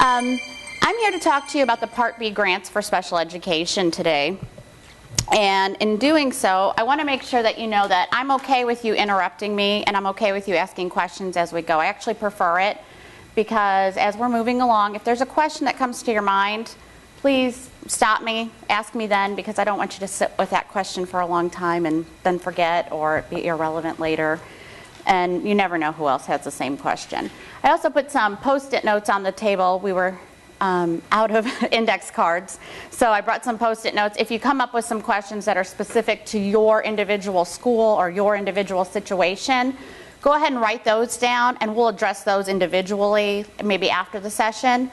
I'm here to talk to you about the Part B grants for special education today. And in doing so, I want to make sure that you know that I'm okay with you interrupting me and I'm okay with you asking questions as we go. I actually prefer it because as we're moving along, if there's a question that comes to your mind, please stop me, ask me then, because I don't want you to sit with that question for a long time and then forget or it be irrelevant later. And you never know who else has the same question. I also put some Post-it notes on the table. We were out of index cards, so I brought some Post-it notes. If you come up with some questions that are specific to your individual school or your individual situation, go ahead and write those down and we'll address those individually, maybe after the session.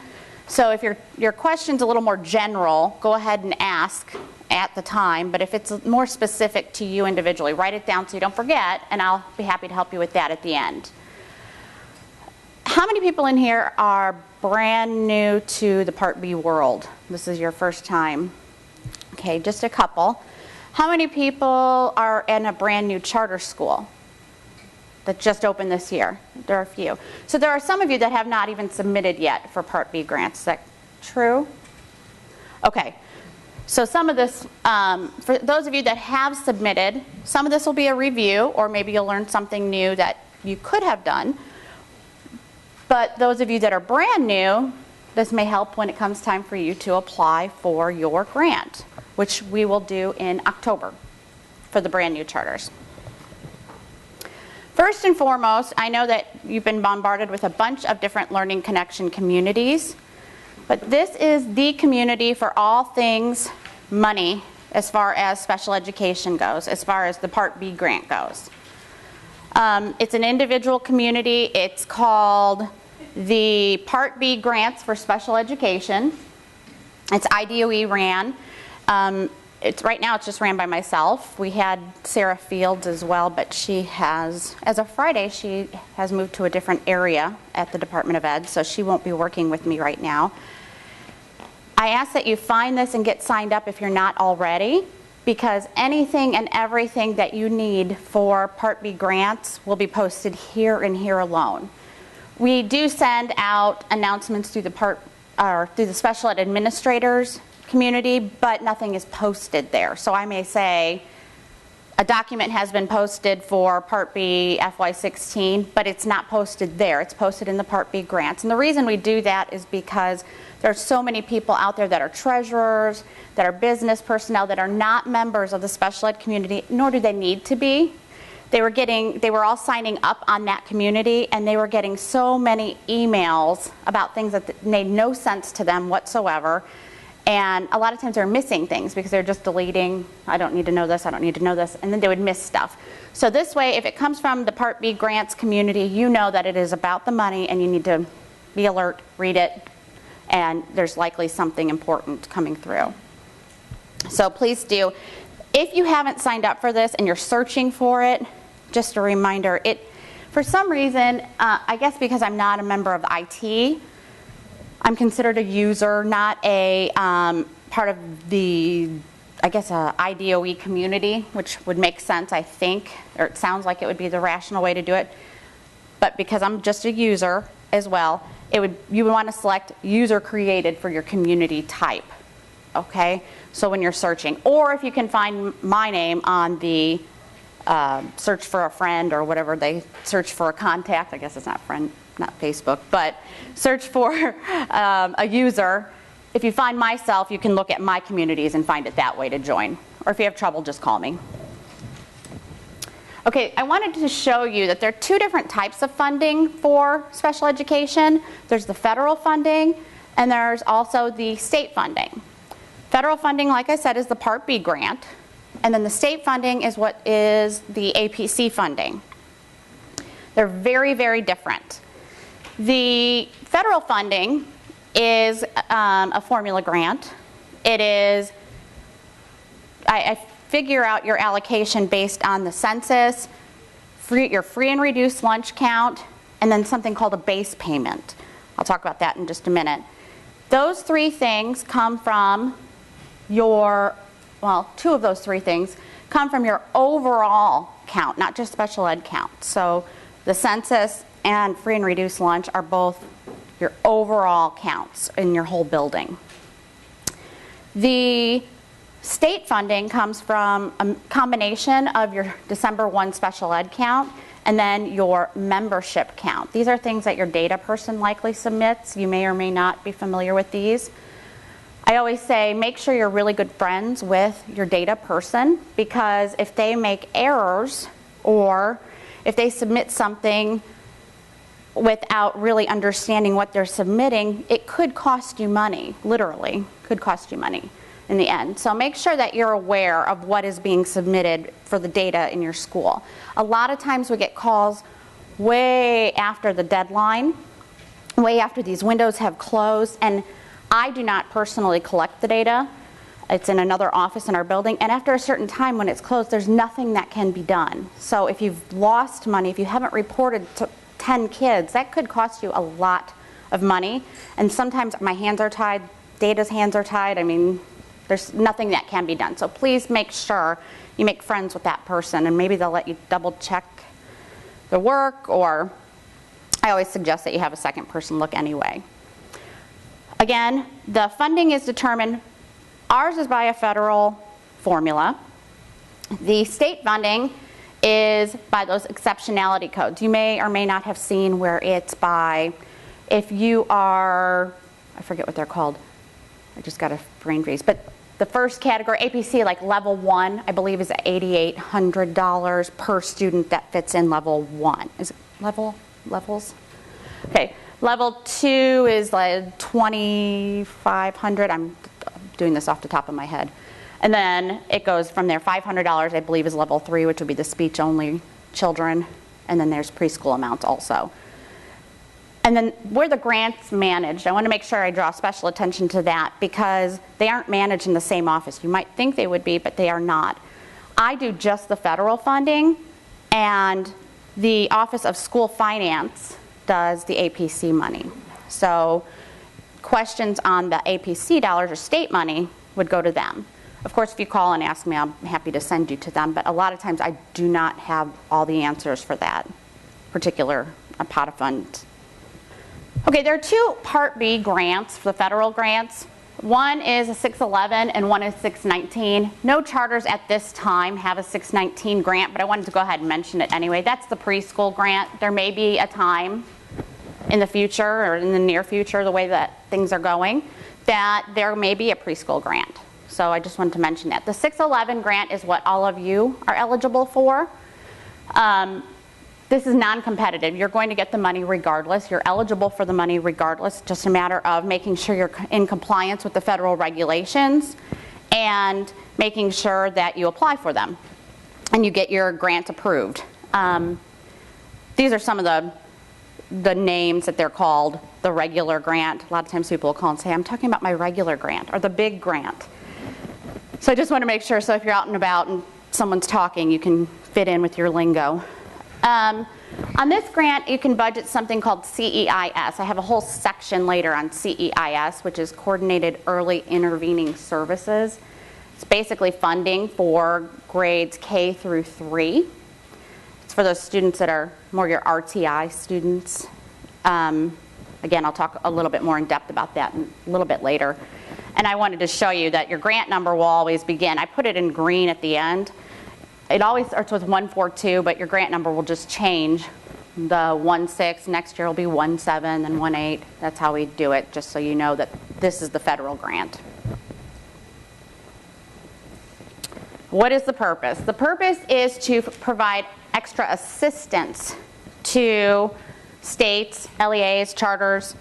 So if your question's a little more general, go ahead and ask at the time, but if it's more specific to you individually, write it down so you don't forget, and I'll be happy to help you with that at the end. How many people in here are brand new to the Part B world? This is your first time. Okay, just a couple. How many people are in a brand new charter school that just opened this year? There are a few. So there are some of you that have not even submitted yet for Part B grants. Is that true? Okay. So some of this, for those of you that have submitted, some of this will be a review, or maybe you'll learn something new that you could have done. But those of you that are brand new, this may help when it comes time for you to apply for your grant, which we will do in October for the brand new charters. First and foremost, I know that you've been bombarded with a bunch of different Learning Connection communities, but this is the community for all things money as far as special education goes, as far as the Part B grant goes. It's an individual community. It's called the Part B Grants for Special Education. It's IDOE ran. Right now it's just ran by myself. We had Sarah Fields as well, but she has, as of Friday, she has moved to a different area at the Department of Ed, so she won't be working with me right now. I ask that you find this and get signed up if you're not already, because anything and everything that you need for Part B grants will be posted here and here alone. We do send out announcements through the special ed administrators community, but nothing is posted there. So I may say a document has been posted for Part B FY16, but it's not posted there. It's posted in the Part B grants. And the reason we do that is because there are so many people out there that are treasurers, that are business personnel, that are not members of the special ed community, nor do they need to be. They were all signing up on that community, and they were getting so many emails about things that made no sense to them whatsoever. And a lot of times they're missing things because they're just deleting, I don't need to know this, I don't need to know this, and then they would miss stuff. So this way, if it comes from the Part B grants community, you know that it is about the money and you need to be alert, read it, and there's likely something important coming through. So please do. If you haven't signed up for this and you're searching for it, just a reminder, for some reason, I guess because I'm not a member of IT, I'm considered a user, not a part of the, I guess, IDOE community, which would make sense, I think, or it sounds like it would be the rational way to do it. But because I'm just a user as well, you would want to select user created for your community type, okay? So when you're searching, or if you can find my name on the search for a friend or whatever, they search for a contact, I guess it's not friend, not Facebook, but search for a user. If you find myself, you can look at my communities and find it that way to join. Or if you have trouble, just call me. Okay, I wanted to show you that there are two different types of funding for special education. There's the federal funding, and there's also the state funding. Federal funding, like I said, is the Part B grant, and then the state funding is what is the APC funding. They're very, very different. The federal funding is a formula grant. It is, I figure out your allocation based on the census, your free and reduced lunch count, and then something called a base payment. I'll talk about that in just a minute. Those three things come from two of those three things come from your overall count, not just special ed count. So the census and free and reduced lunch are both your overall counts in your whole building. The state funding comes from a combination of your December 1 special ed count and then your membership count. These are things that your data person likely submits. You may or may not be familiar with these. I always say make sure you're really good friends with your data person, because if they make errors or if they submit something without really understanding what they're submitting, it could cost you money, literally, could cost you money in the end. So make sure that you're aware of what is being submitted for the data in your school. A lot of times we get calls way after the deadline, way after these windows have closed, and I do not personally collect the data. It's in another office in our building, and after a certain time when it's closed, there's nothing that can be done. So if you've lost money, if you haven't reported to 10 kids, that could cost you a lot of money. And sometimes my hands are tied, data's hands are tied. I mean, there's nothing that can be done. So please make sure you make friends with that person, and maybe they'll let you double check the work, or I always suggest that you have a second person look anyway. Again, the funding is determined, ours is by a federal formula. The state funding is by those exceptionality codes. You may or may not have seen where it's by, if you are, I forget what they're called, I just got a brain freeze, but the first category, APC, like level 1, I believe is $8,800 per student that fits in level 1. Is it levels? Okay, level 2 is like $2,500. I'm doing this off the top of my head. And then it goes from there, $500 I believe is level 3, which would be the speech-only children. And then there's preschool amounts also. And then where the grants managed, I want to make sure I draw special attention to that, because they aren't managed in the same office. You might think they would be, but they are not. I do just the federal funding, and the Office of School Finance does the APC money. So questions on the APC dollars or state money would go to them. Of course, if you call and ask me, I'm happy to send you to them, but a lot of times I do not have all the answers for that particular pot of funds. Okay, there are 2 Part B grants for the federal grants. One is a 611 and one is 619. No charters at this time have a 619 grant, but I wanted to go ahead and mention it anyway. That's the preschool grant. There may be a time in the future, or in the near future, the way that things are going, that there may be a preschool grant. So I just wanted to mention that. The 611 grant is what all of you are eligible for. This is non-competitive. You're going to get the money regardless. You're eligible for the money regardless. It's just a matter of making sure you're in compliance with the federal regulations and making sure that you apply for them and you get your grant approved. These are some of the names that they're called. The regular grant. A lot of times people will call and say, I'm talking about my regular grant, or the big grant. So I just want to make sure, so if you're out and about and someone's talking, you can fit in with your lingo. On this grant, you can budget something called CEIS. I have a whole section later on CEIS, which is Coordinated Early Intervening Services. It's basically funding for grades K through 3. It's for those students that are more your RTI students. Again, I'll talk a little bit more in depth about that a little bit later. And I wanted to show you that your grant number will always begin. I put it in green at the end. It always starts with 142, but your grant number will just change. The 16, next year will be 17, then 18. That's how we do it, just so you know that this is the federal grant. What is the purpose? The purpose is to provide extra assistance to states, LEAs, charters,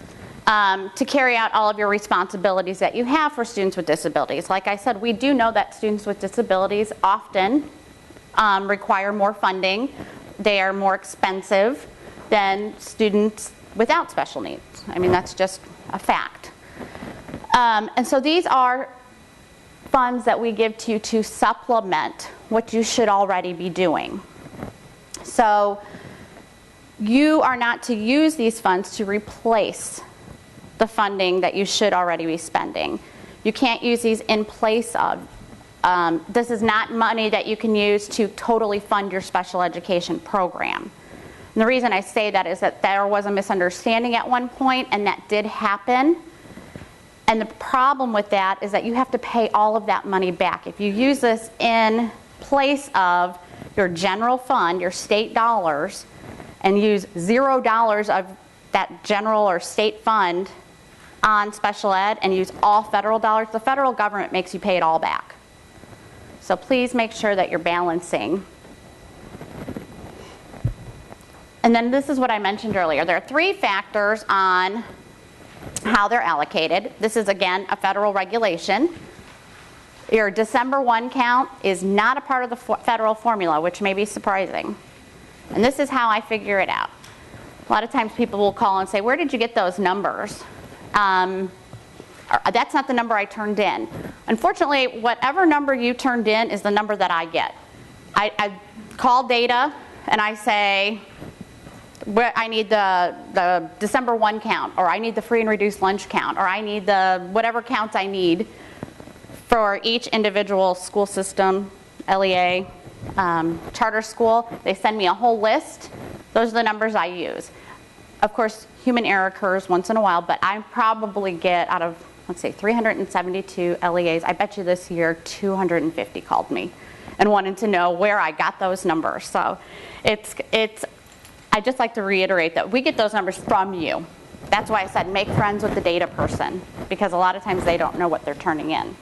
to carry out all of your responsibilities that you have for students with disabilities. Like I said, we do know that students with disabilities often require more funding. They are more expensive than students without special needs. I mean, that's just a fact. And so these are funds that we give to you to supplement what you should already be doing. So you are not to use these funds to replace the funding that you should already be spending. You can't use these in place of. This is not money that you can use to totally fund your special education program. And the reason I say that is that there was a misunderstanding at one point, and that did happen. And the problem with that is that you have to pay all of that money back. If you use this in place of your general fund, your state dollars, and use $0 of that general or state fund on special ed and use all federal dollars, the federal government makes you pay it all back. So please make sure that you're balancing. And then this is what I mentioned earlier. There are 3 factors on how they're allocated. This is, again, a federal regulation. Your December 1 count is not a part of the federal formula, which may be surprising. And this is how I figure it out. A lot of times people will call and say, where did you get those numbers? That's not the number I turned in. Unfortunately, whatever number you turned in is the number that I get. I call data and I say, I need the December 1 count, or I need the free and reduced lunch count, or I need the whatever counts I need for each individual school system, LEA, charter school. They send me a whole list. Those are the numbers I use. Of course, human error occurs once in a while, but I probably get out of, let's say, 372 LEAs, I bet you this year 250 called me and wanted to know where I got those numbers. So I just like to reiterate that we get those numbers from you. That's why I said make friends with the data person, because a lot of times they don't know what they're turning in.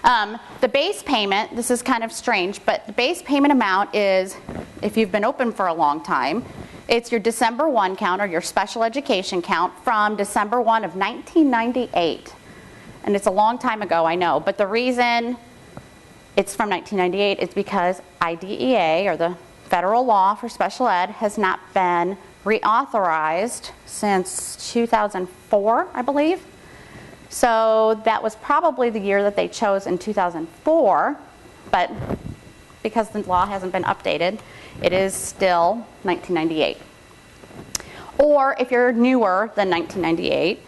The base payment, this is kind of strange, but the base payment amount is, if you've been open for a long time, it's your December 1 count, or your special education count, from December 1 of 1998. And it's a long time ago, I know, but the reason it's from 1998 is because IDEA, or the federal law for special ed, has not been reauthorized since 2004, I believe. So that was probably the year that they chose in 2004, but because the law hasn't been updated, it is still 1998. Or if you're newer than 1998,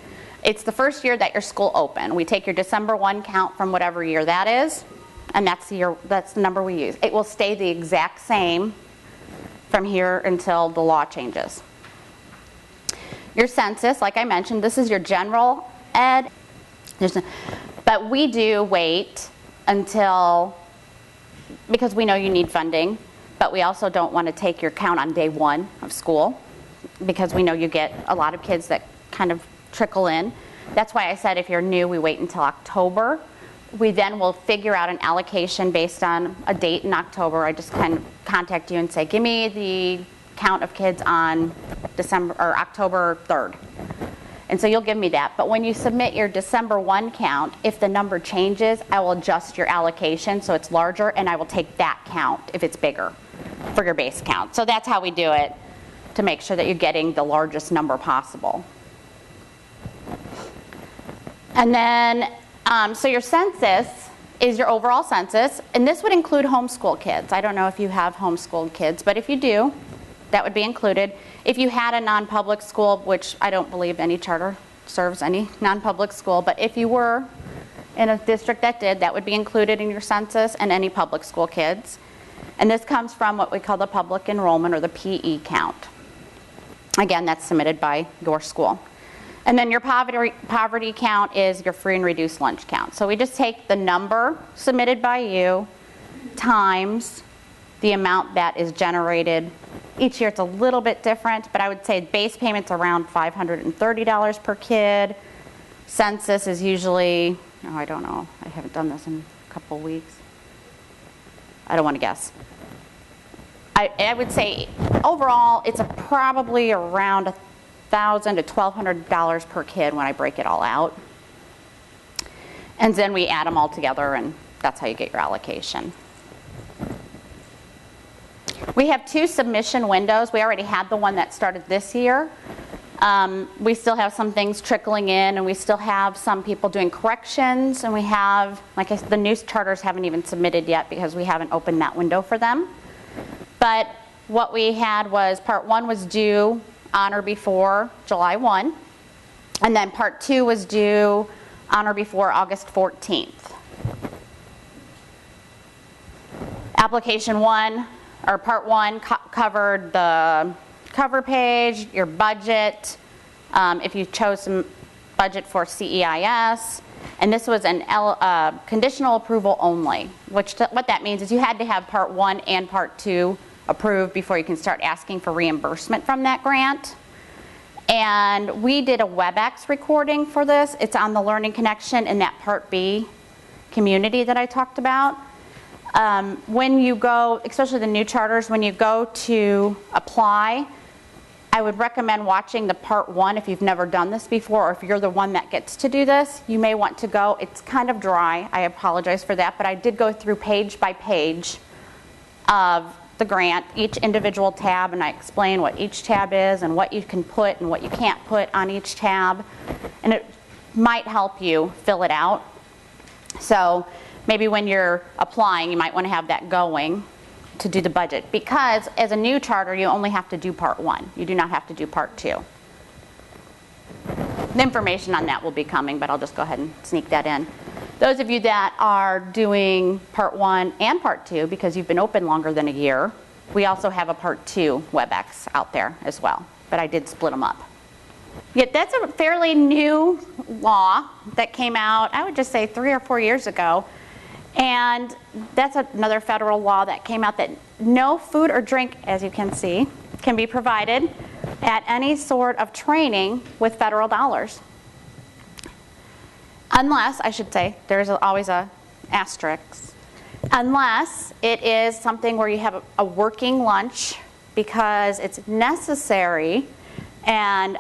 it's the first year that your school opened. We take your December 1 count from whatever year that is, and that's the number we use. It will stay the exact same from here until the law changes. Your census, like I mentioned, this is your general ed. But we do wait until, because we know you need funding, but we also don't want to take your count on day 1 of school, because we know you get a lot of kids that kind of trickle in. That's why I said if you're new, we wait until October. We then will figure out an allocation based on a date in October. I just kind of contact you and say, give me the count of kids on October 3rd. And so you'll give me that. But when you submit your December 1 count, if the number changes, I will adjust your allocation so it's larger, and I will take that count if it's bigger for your base count. So that's how we do it, to make sure that you're getting the largest number possible. And then, so your census is your overall census, and this would include homeschool kids. I don't know if you have homeschooled kids, but if you do, that would be included. If you had a non-public school, which I don't believe any charter serves any non-public school, but if you were in a district that did, that would be included in your census, and any public school kids. And this comes from what we call the public enrollment, or the PE count. Again, that's submitted by your school. And then your poverty count is your free and reduced lunch count. So we just take the number submitted by you times the amount that is generated. Each year it's a little bit different, but I would say base payment's around $530 per kid. Census is usually, I don't know, I haven't done this in a couple weeks. I don't want to guess. I would say overall it's probably around $1,000 to $1,200 per kid when I break it all out. And then we add them all together, and that's how you get your allocation. We have 2 submission windows. We already had the one that started this year. We still have some things trickling in, and we still have some people doing corrections, and we have, like I said, the new charters haven't even submitted yet because we haven't opened that window for them. But what we had was part 1 was due on or before July 1, and then part 2 was due on or before August 14th. Application 1 or Part 1 covered the cover page, your budget, if you chose some budget for CEIS, and this was an conditional approval only, which what that means is you had to have Part 1 and Part 2 approved before you can start asking for reimbursement from that grant. And we did a WebEx recording for this. It's on the Learning Connection in that Part B community that I talked about. When you go, especially the new charters, when you go to apply, I would recommend watching the Part 1 if you've never done this before, or if you're the one that gets to do this. You may want to go. It's kind of dry. I apologize for that, but I did go through page by page of the grant, each individual tab, and I explain what each tab is and what you can put and what you can't put on each tab, and it might help you fill it out. So maybe when you're applying, you might want to have that going to do the budget, because as a new charter, you only have to do Part 1. You do not have to do Part 2. The information on that will be coming, but I'll just go ahead and sneak that in. Those of you that are doing Part 1 and Part 2, because you've been open longer than a year, we also have a Part 2 WebEx out there as well, but I did split them up. Yet that's a fairly new law that came out, I would just say 3 or 4 years ago. And that's another federal law that came out, that no food or drink, as you can see, can be provided at any sort of training with federal dollars. Unless, I should say, there's always a asterisk, unless it is something where you have a working lunch because it's necessary and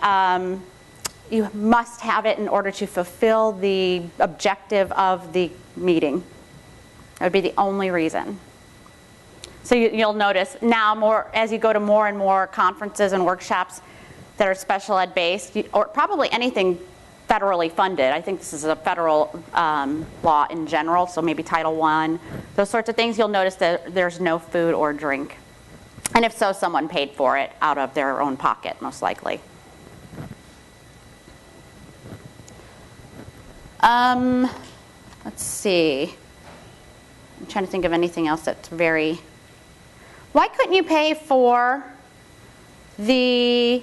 you must have it in order to fulfill the objective of the meeting. That would be the only reason. So you'll notice now, more as you go to more and more conferences and workshops that are special ed based, or probably anything federally funded. I think this is a federal law in general, so maybe Title I, those sorts of things. You'll notice that there's no food or drink. And if so, someone paid for it out of their own pocket, most likely. Let's see. I'm trying to think of anything else that's very... Why couldn't you pay for the...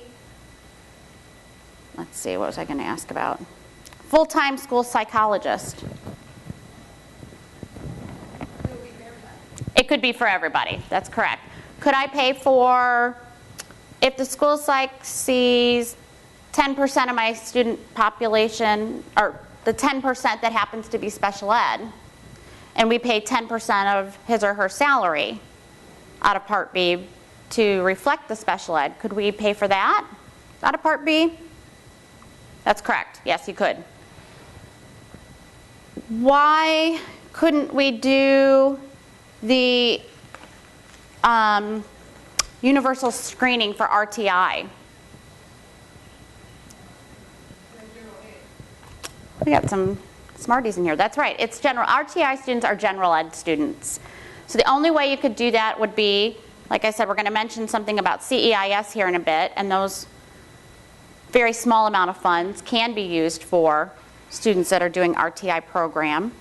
Let's see, what was I going to ask about? Full-time school psychologist. It could be for everybody. That's correct. Could I pay for, if the school psych sees 10% of my student population, or the 10% that happens to be special ed, and we pay 10% of his or her salary out of Part B to reflect the special ed, could we pay for that out of Part B? That's correct. Yes, you could. Why couldn't we do the universal screening for RTI? We got some smarties in here. That's right. It's general. RTI students are general ed students. So the only way you could do that would be, like I said, we're going to mention something about CEIS here in a bit, and those very small amount of funds can be used for students that are doing RTI program.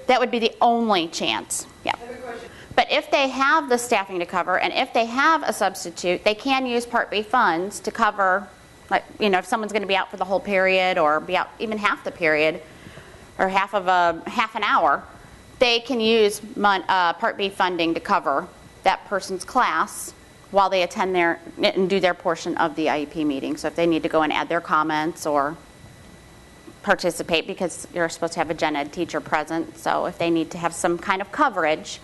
That would be the only chance. Yeah. But if they have the staffing to cover, and if they have a substitute, they can use Part B funds to cover, like, you know, if someone's going to be out for the whole period or be out even half the period or half an hour, they can use Part B funding to cover that person's class while they attend their and do their portion of the IEP meeting. So if they need to go and add their comments or participate, because you're supposed to have a gen ed teacher present, so if they need to have some kind of coverage,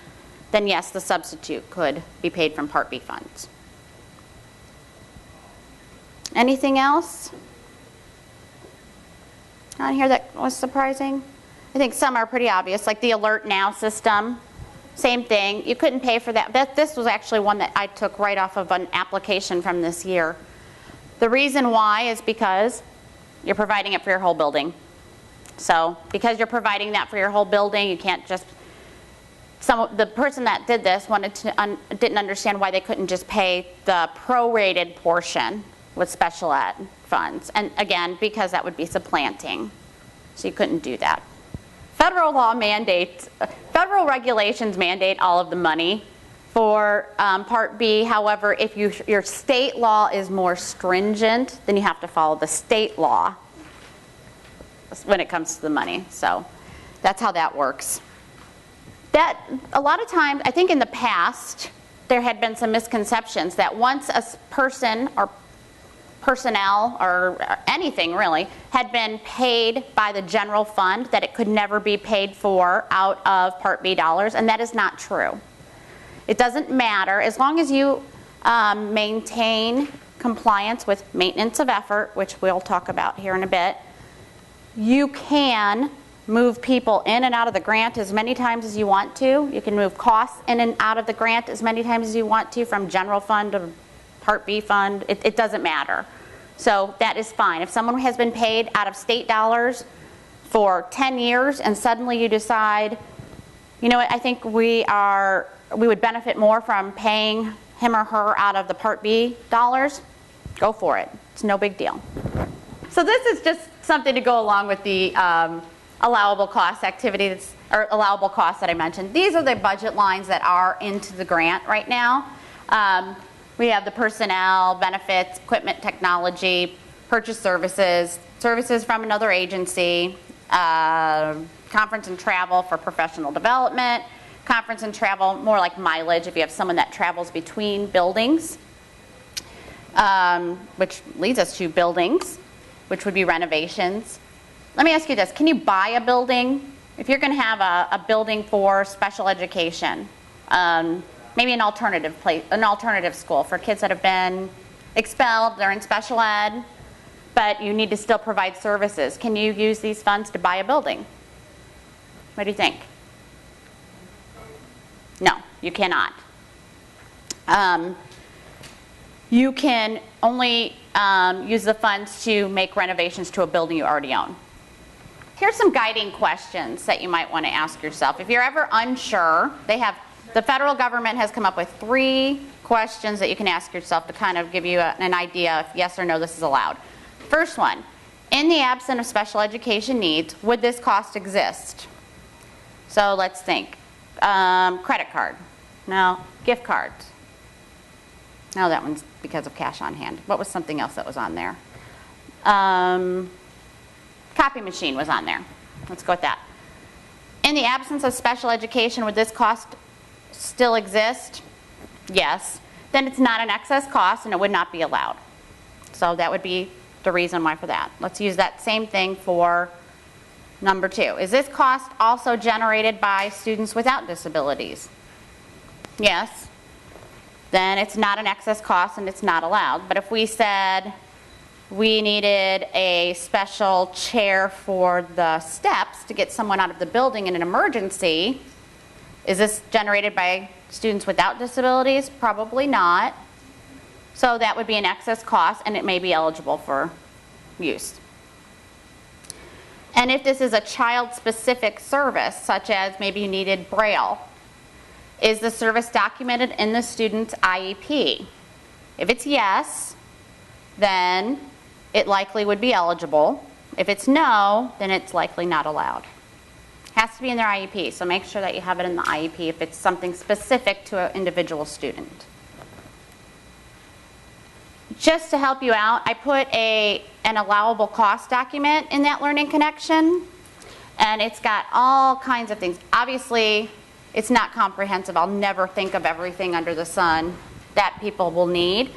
then yes, the substitute could be paid from Part B funds. Anything else on here that was surprising? I think some are pretty obvious, like the Alert Now system. Same thing. You couldn't pay for that. This was actually one that I took right off of an application from this year. The reason why is because you're providing it for your whole building. So because you're providing that for your whole building, you can't just... the person that did this didn't understand why they couldn't just pay the prorated portion with special ed funds. And again, because that would be supplanting. So you couldn't do that. Federal regulations mandate all of the money For Part B, however, if your state law is more stringent, then you have to follow the state law when it comes to the money. So that's how that works. That, a lot of times, I think in the past, there had been some misconceptions that once a person or personnel or anything really had been paid by the general fund, that it could never be paid for out of Part B dollars, and that is not true. It doesn't matter as long as you maintain compliance with maintenance of effort, which we'll talk about here in a bit. You can move people in and out of the grant as many times as you want to. You can move costs in and out of the grant as many times as you want to, from general fund to Part B fund. It doesn't matter. So that is fine. If someone has been paid out of state dollars for 10 years and suddenly you decide, you know what, I think we would benefit more from paying him or her out of the Part B dollars, go for it. It's no big deal. So this is just something to go along with the allowable cost activities, or allowable costs that I mentioned. These are the budget lines that are into the grant right now. We have the personnel, benefits, equipment, technology, purchase services, services from another agency, conference and travel for professional development, conference and travel, more like mileage if you have someone that travels between buildings, which leads us to buildings, which would be renovations. Let me ask you this, can you buy a building? If you're going to have a building for special education, maybe an alternative place, an alternative school for kids that have been expelled, they're in special ed, but you need to still provide services. Can you use these funds to buy a building? What do you think? No, you cannot. You can only use the funds to make renovations to a building you already own. Here's some guiding questions that you might want to ask yourself. If you're ever unsure, the federal government has come up with 3 questions that you can ask yourself to kind of give you an idea if yes or no this is allowed. First one, in the absence of special education needs, would this cost exist? So let's think. Credit card. No. Gift cards. No, that one's because of cash on hand. What was something else that was on there? Copy machine was on there. Let's go with that. In the absence of special education, would this cost still exist? Yes. Then it's not an excess cost and it would not be allowed. So that would be the reason why for that. Let's use that same thing for number 2. Is this cost also generated by students without disabilities? Yes. Then it's not an excess cost and it's not allowed. But if we said we needed a special chair for the steps to get someone out of the building in an emergency, is this generated by students without disabilities? Probably not. So that would be an excess cost and it may be eligible for use. And if this is a child-specific service, such as maybe you needed Braille, is the service documented in the student's IEP? If it's yes, then it likely would be eligible. If it's no, then it's likely not allowed. It has to be in their IEP, so make sure that you have it in the IEP if it's something specific to an individual student. Just to help you out, I put an allowable cost document in that Learning Connection, and it's got all kinds of things. Obviously, it's not comprehensive. I'll never think of everything under the sun that people will need,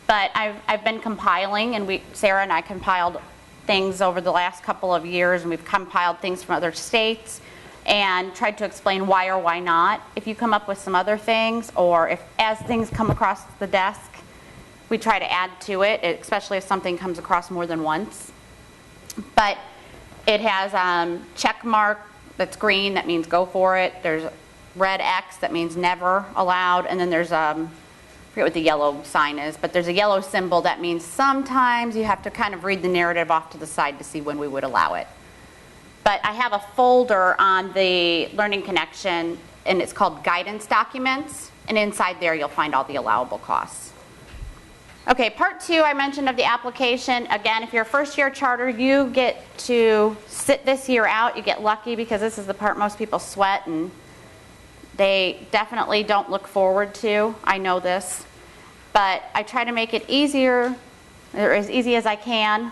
but I've been compiling, and Sarah and I compiled things over the last couple of years, and we've compiled things from other states and tried to explain why or why not. If you come up with some other things, or if as things come across the desk, we try to add to it, especially if something comes across more than once. But it has check mark that's green, that means go for it. There's red X, that means never allowed. And then there's, I forget what the yellow sign is, but there's a yellow symbol that means sometimes you have to kind of read the narrative off to the side to see when we would allow it. But I have a folder on the Learning Connection, and it's called Guidance Documents. And inside there you'll find all the allowable costs. Okay, part 2 I mentioned of the application. Again, if you're a first-year charter, you get to sit this year out. You get lucky because this is the part most people sweat and They definitely don't look forward to, I know this, but I try to make it easier, or as easy as I can.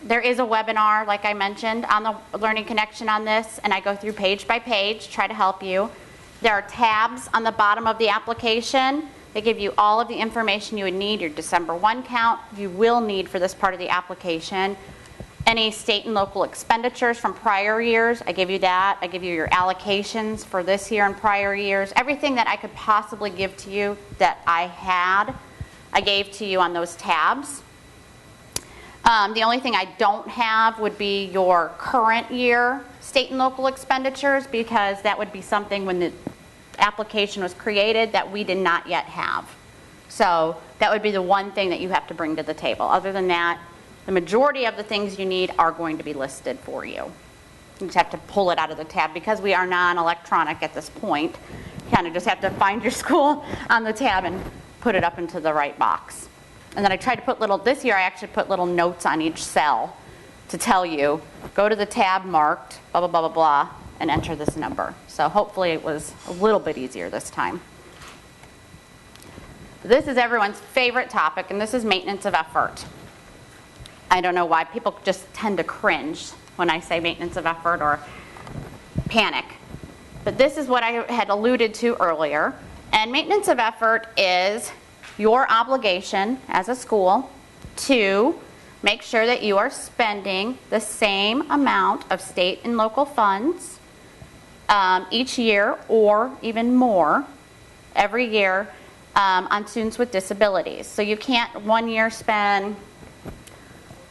There is a webinar, like I mentioned, on the Learning Connection on this, and I go through page by page, try to help you. There are tabs on the bottom of the application. They give you all of the information you would need, your December 1 count you will need for this part of the application. Any state and local expenditures from prior years, I give you that. I give you your allocations for this year and prior years. Everything that I could possibly give to you that I had, I gave to you on those tabs. The only thing I don't have would be your current year state and local expenditures, because that would be something when the application was created that we did not yet have. So that would be the one thing that you have to bring to the table. Other than that, the majority of the things you need are going to be listed for you. You just have to pull it out of the tab. Because we are non-electronic at this point, you kind of just have to find your school on the tab and put it up into the right box. And then I tried to put this year I actually put little notes on each cell to tell you, go to the tab marked, blah, blah, blah, blah, blah, and enter this number. So hopefully it was a little bit easier this time. This is everyone's favorite topic, and this is maintenance of effort. I don't know why people just tend to cringe when I say maintenance of effort or panic. But this is what I had alluded to earlier. And maintenance of effort is your obligation as a school to make sure that you are spending the same amount of state and local funds each year, or even more every year, on students with disabilities. So you can't one year spend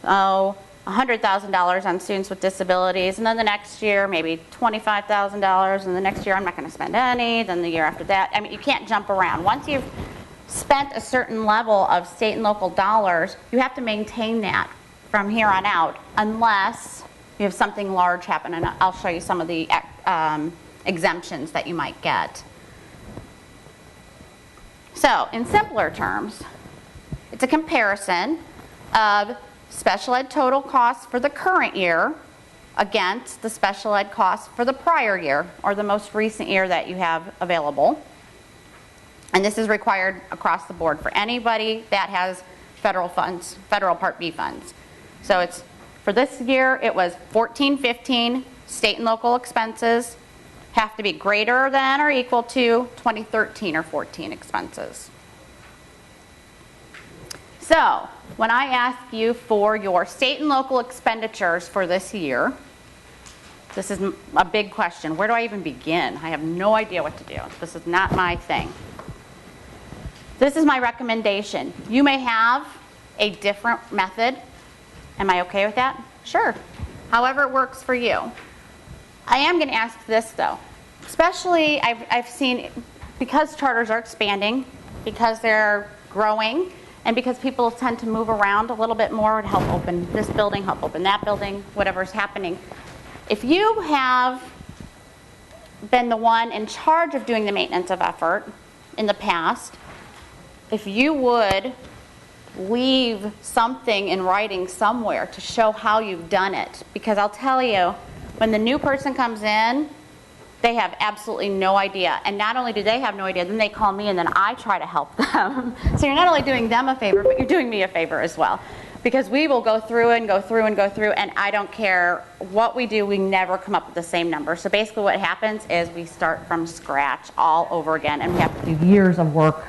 $100,000 on students with disabilities, and then the next year maybe $25,000, and the next year I'm not going to spend any, then the year after that. I mean, you can't jump around. Once you've spent a certain level of state and local dollars, you have to maintain that from here on out, unless you have something large happen, and I'll show you some of the exemptions that you might get. So, in simpler terms, it's a comparison of special ed total costs for the current year against the special ed costs for the prior year, or the most recent year that you have available. And this is required across the board for anybody that has federal funds, federal Part B funds. So it's, for this year, it was 14-15 state and local expenses have to be greater than or equal to 2013 or 14 expenses. So, when I ask you for your state and local expenditures for this year, this is a big question. Where do I even begin? I have no idea what to do. This is not my thing. This is my recommendation. You may have a different method. Am I okay with that? Sure. However it works for you. I am going to ask this though. Especially I've seen, because charters are expanding, because they're growing, and because people tend to move around a little bit more to help open this building, help open that building, whatever's happening. If you have been the one in charge of doing the maintenance of effort in the past, if you would leave something in writing somewhere to show how you've done it. Because I'll tell you, when the new person comes in, they have absolutely no idea. And not only do they have no idea, then they call me and then I try to help them. So you're not only doing them a favor, but you're doing me a favor as well. Because we will go through and go through and go through, and I don't care what we do, we never come up with the same number. So basically what happens is we start from scratch all over again, and we have to do years of work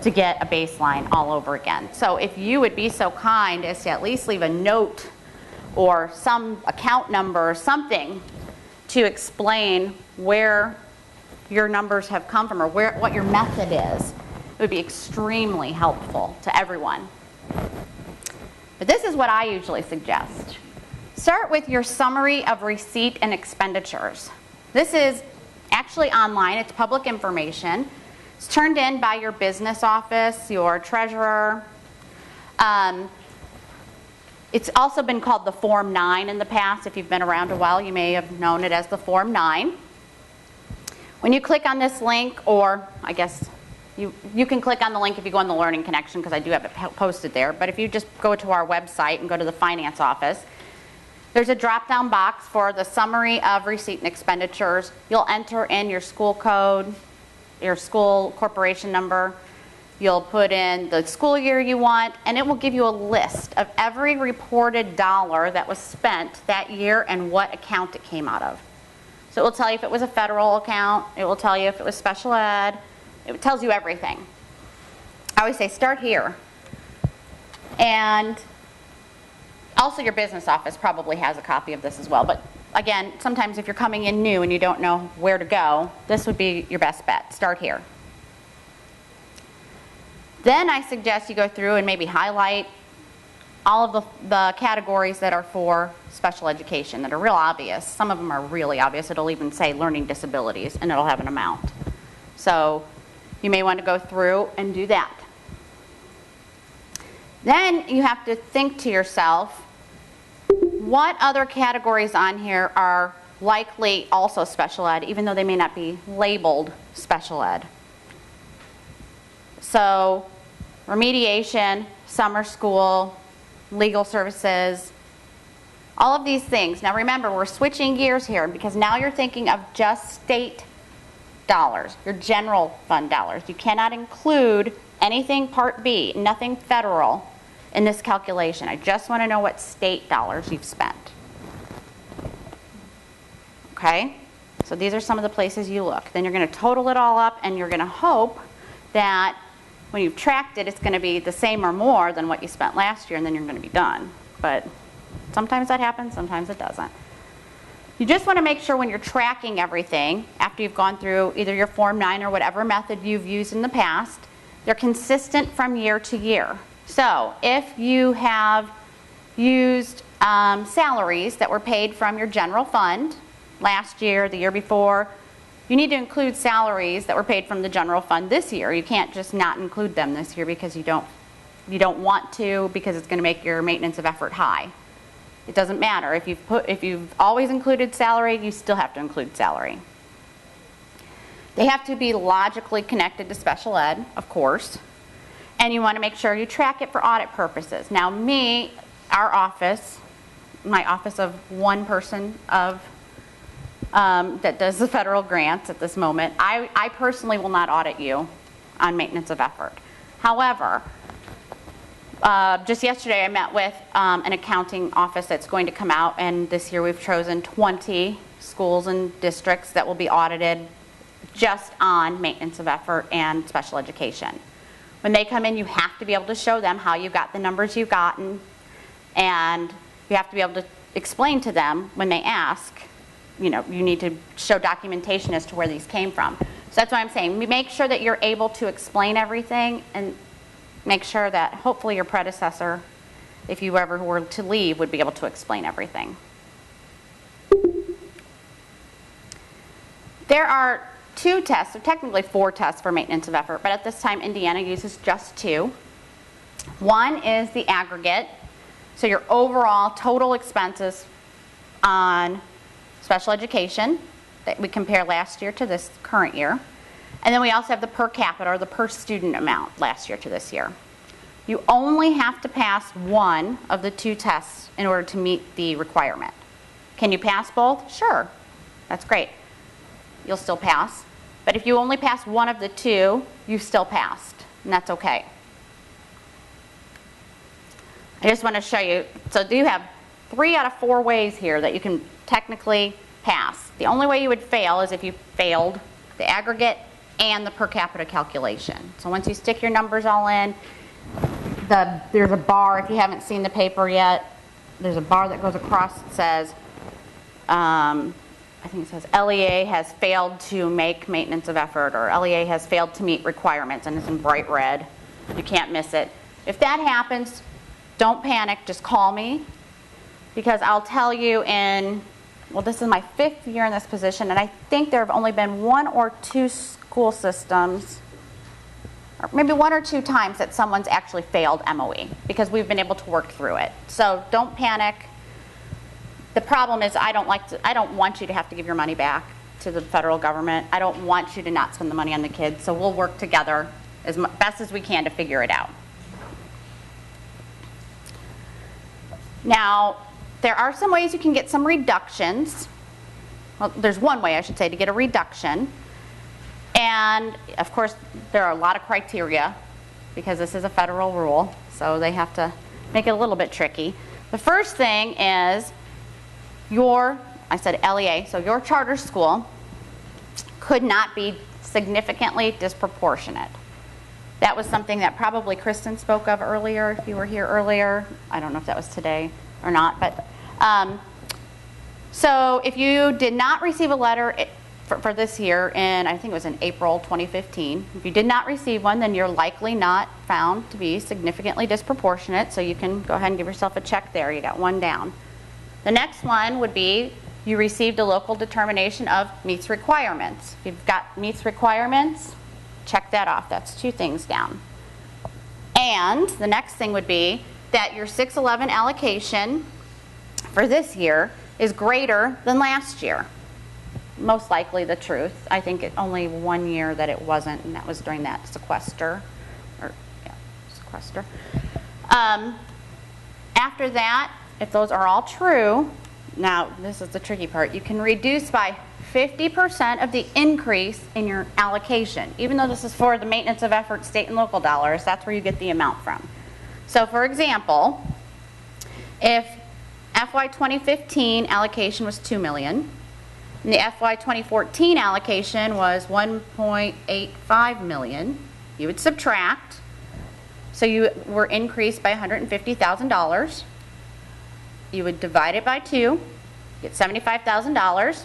to get a baseline all over again. So if you would be so kind as to at least leave a note or some account number or something to explain where your numbers have come from, or what your method is, it would be extremely helpful to everyone. But this is what I usually suggest. Start with your summary of receipt and expenditures. This is actually online. It's public information. It's turned in by your business office, your treasurer. It's also been called the Form 9 in the past. If you've been around a while, you may have known it as the Form 9. When you click on this link, or I guess you can click on the link if you go on the Learning Connection, because I do have it posted there. But if you just go to our website and go to the finance office, There's a drop-down box for the summary of receipt and expenditures. You'll enter in your school code, your school corporation number. You'll put in the school year you want, and it will give you a list of every reported dollar that was spent that year and what account it came out of. So it will tell you if it was a federal account. It will tell you if it was special ed. It tells you everything. I always say start here. And also your business office probably has a copy of this as well. But again, sometimes if you're coming in new and you don't know where to go, this would be your best bet. Start here. Then I suggest you go through and maybe highlight all of the categories that are for special education that are real obvious. Some of them are really obvious. It'll even say learning disabilities, and it'll have an amount. So you may want to go through and do that. Then you have to think to yourself, what other categories on here are likely also special ed, even though they may not be labeled special ed? So remediation, summer school, legal services, all of these things. Now remember, we're switching gears here because now you're thinking of just state dollars, your general fund dollars. You cannot include anything Part B, nothing federal in this calculation. I just want to know what state dollars you've spent. Okay? So these are some of the places you look. Then you're going to total it all up, and you're going to hope that when you've tracked it, it's going to be the same or more than what you spent last year, and then you're going to be done. But sometimes that happens, sometimes it doesn't. You just want to make sure when you're tracking everything, after you've gone through either your Form 9 or whatever method you've used in the past, they're consistent from year to year. So if you have used salaries that were paid from your general fund last year, the year before, you need to include salaries that were paid from the general fund this year. You can't just not include them this year because you don't want to, because it's going to make your maintenance of effort high. It doesn't matter. If you've always included salary, you still have to include salary. They have to be logically connected to special ed, of course. And you want to make sure you track it for audit purposes. Now our office, my office of one person that does the federal grants at this moment, I personally will not audit you on maintenance of effort. However, just yesterday I met with an accounting office that's going to come out, and this year we've chosen 20 schools and districts that will be audited just on maintenance of effort and special education. When they come in, you have to be able to show them how you got the numbers you've gotten, and you have to be able to explain to them when they ask. You need to show documentation as to where these came from. So that's why I'm saying, make sure that you're able to explain everything, and make sure that hopefully your predecessor, if you ever were to leave, would be able to explain everything. There are 2 tests, or technically 4 tests for maintenance of effort, but at this time Indiana uses just 2. One is the aggregate, so your overall total expenses on special education that we compare last year to this current year. And then we also have the per capita, or the per student amount last year to this year. You only have to pass one of the 2 tests in order to meet the requirement. Can you pass both? Sure. That's great. You'll still pass. But if you only pass one of the 2, you've still passed, and that's okay. I just want to show you, so you have 3 out of 4 ways here that you can technically pass. The only way you would fail is if you failed the aggregate and the per capita calculation. So once you stick your numbers all in, there's a bar, if you haven't seen the paper yet, there's a bar that goes across that says, I think it says LEA has failed to make maintenance of effort, or LEA has failed to meet requirements, and it's in bright red. You can't miss it. If that happens, don't panic, just call me, because I'll tell you this is my 5th year in this position, and I think there have only been 1 or 2 school systems, or maybe 1 or 2 times that someone's actually failed MOE, because we've been able to work through it. So don't panic. The problem is I don't want you to have to give your money back to the federal government. I don't want you to not spend the money on the kids, so we'll work together as best as we can to figure it out. Now, there are some ways you can get some reductions. Well, there's one way, I should say, to get a reduction. And of course, there are a lot of criteria because this is a federal rule, so they have to make it a little bit tricky. The first thing is I said LEA, so your charter school could not be significantly disproportionate. That was something that probably Kristen spoke of earlier, if you were here earlier. I don't know if that was today or not, but so if you did not receive a letter for this year I think it was in April 2015, if you did not receive one, then you're likely not found to be significantly disproportionate, so you can go ahead and give yourself a check there. You got one down. The next one would be you received a local determination of meets requirements. If you've got meets requirements, check that off. That's 2 things down. And the next thing would be that your 611 allocation for this year is greater than last year. Most likely the truth. I think it only one year that it wasn't, and that was during that sequester. After that, if those are all true, now this is the tricky part, you can reduce by 50% of the increase in your allocation. Even though this is for the maintenance of effort state and local dollars, that's where you get the amount from. So for example, if FY 2015 allocation was $2 million, and the FY 2014 allocation was $1.85 million, you would subtract. So you were increased by $150,000. You would divide it by 2, get $75,000.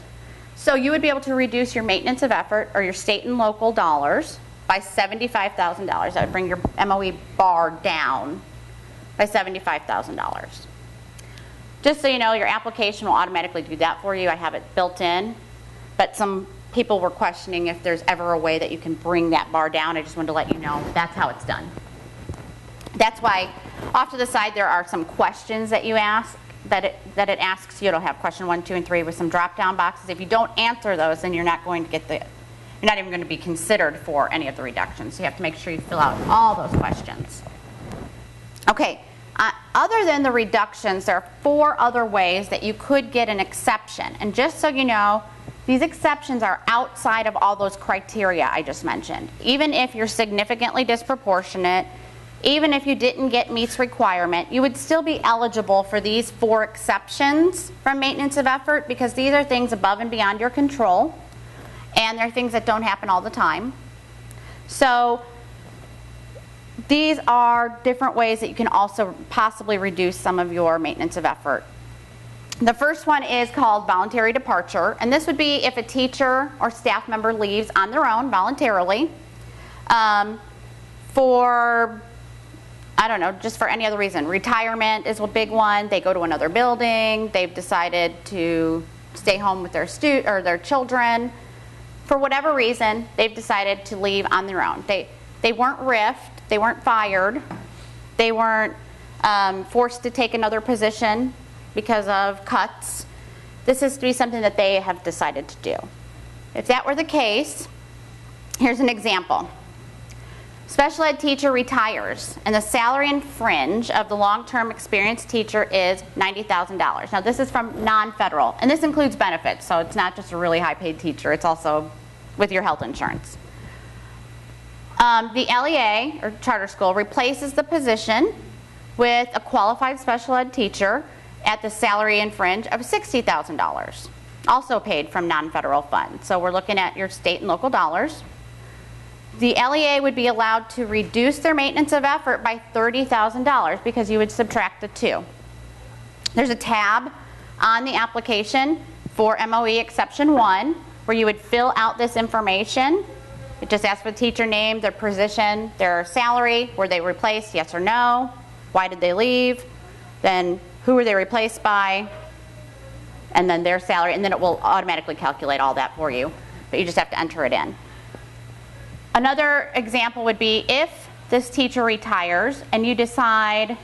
So you would be able to reduce your maintenance of effort or your state and local dollars by $75,000. That would bring your MOE bar down by $75,000. Just so you know, your application will automatically do that for you. I have it built in, but some people were questioning if there's ever a way that you can bring that bar down. I just wanted to let you know that's how it's done. That's why off to the side there are some questions that you ask, that it asks you. It'll have question 1, 2, and 3 with some drop-down boxes. If you don't answer those, then you're not going to get you're not even going to be considered for any of the reductions. So you have to make sure you fill out all those questions. Okay. Other than the reductions, there are 4 other ways that you could get an exception. And just so you know, these exceptions are outside of all those criteria I just mentioned. Even if you're significantly disproportionate, even if you didn't get meets requirement, you would still be eligible for these 4 exceptions from maintenance of effort, because these are things above and beyond your control, and they're things that don't happen all the time. So these are different ways that you can also possibly reduce some of your maintenance of effort. The first one is called voluntary departure, and this would be if a teacher or staff member leaves on their own voluntarily for, I don't know, just for any other reason. Retirement is a big one. They go to another building. They've decided to stay home with their children. For whatever reason, they've decided to leave on their own. They weren't riffed. They weren't fired. They weren't forced to take another position because of cuts. This is to be something that they have decided to do. If that were the case, here's an example. Special ed teacher retires, and the salary and fringe of the long-term experienced teacher is $90,000. Now this is from non-federal, and this includes benefits, so it's not just a really high-paid teacher, it's also with your health insurance. The LEA, or charter school, replaces the position with a qualified special ed teacher at the salary and fringe of $60,000, also paid from non-federal funds. So we're looking at your state and local dollars. The LEA would be allowed to reduce their maintenance of effort by $30,000 because you would subtract the 2. There's a tab on the application for MOE Exception 1 where you would fill out this information. It just asks for the teacher name, their position, their salary, were they replaced, yes or no, why did they leave, then who were they replaced by, and then their salary, and then it will automatically calculate all that for you, but you just have to enter it in. Another example would be if this teacher retires and you decide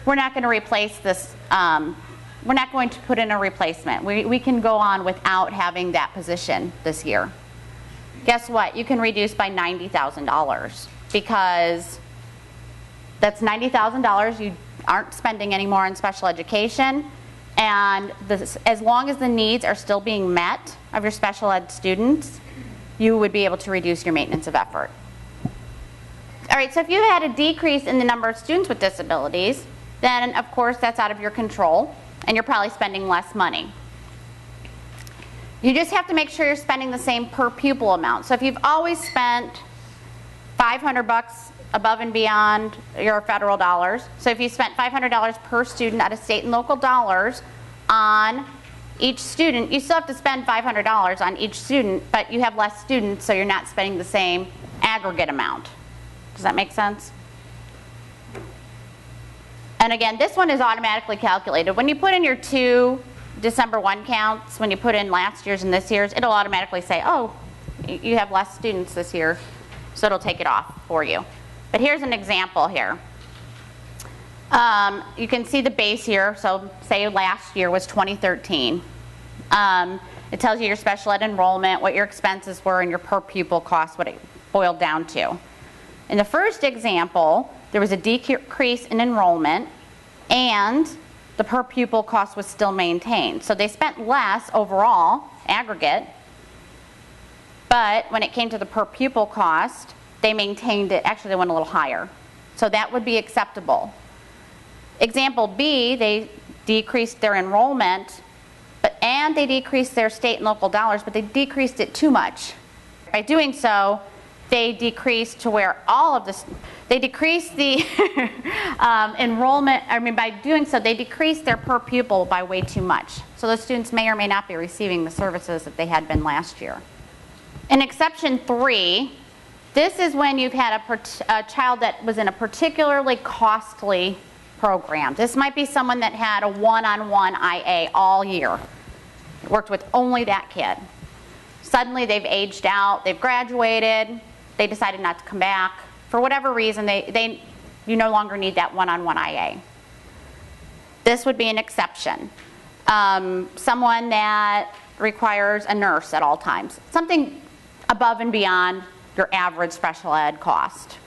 we're not going to replace this, we're not going to put in a replacement. We can go on without having that position this year. Guess what? You can reduce by $90,000 because that's $90,000 you aren't spending anymore on special education, And as long as the needs are still being met of your special ed students, you would be able to reduce your maintenance of effort. All right, so if you had a decrease in the number of students with disabilities, then of course that's out of your control, and you're probably spending less money. You just have to make sure you're spending the same per pupil amount. So if you've always spent $500 above and beyond your federal dollars, so if you spent $500 per student out of state and local dollars on each student, you still have to spend $500 on each student, but you have less students, so you're not spending the same aggregate amount. Does that make sense? And again, this one is automatically calculated. When you put in your two December 1 counts, when you put in last year's and this year's, it'll automatically say, oh, you have less students this year, so it'll take it off for you. But here's an example here. You can see the base year, so say last year was 2013. It tells you your special ed enrollment, what your expenses were, and your per pupil cost, what it boiled down to. In the first example, there was a decrease in enrollment, and the per pupil cost was still maintained. So they spent less overall, aggregate, but when it came to the per pupil cost, they maintained it. Actually, they went a little higher. So that would be acceptable. Example B, they decreased their enrollment, and they decreased their state and local dollars, but they decreased it too much. By doing so, they decreased to where all of this, they decreased the enrollment, by doing so, they decreased their per pupil by way too much. So those students may or may not be receiving the services that they had been last year. In exception 3, this is when you've had a child that was in a particularly costly program. This might be someone that had a one-on-one IA all year. Worked with only that kid. Suddenly they've aged out, they've graduated, they decided not to come back. For whatever reason, you no longer need that one-on-one IA. This would be an exception. Someone that requires a nurse at all times. Something above and beyond your average special ed cost.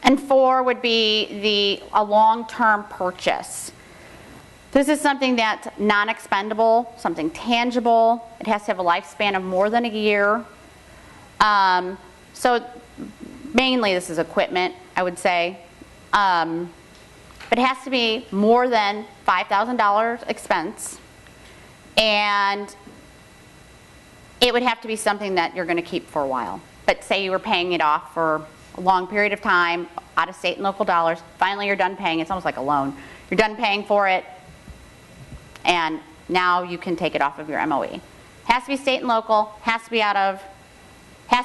And 4 would be a long-term purchase. This is something that's non-expendable, something tangible. It has to have a lifespan of more than a year. So mainly this is equipment, I would say. But it has to be more than $5,000 expense. And it would have to be something that you're going to keep for a while. But say you were paying it off for a long period of time, out of state and local dollars. Finally you're done paying. It's almost like a loan. You're done paying for it, and now you can take it off of your MOE. Has to be state and local, has to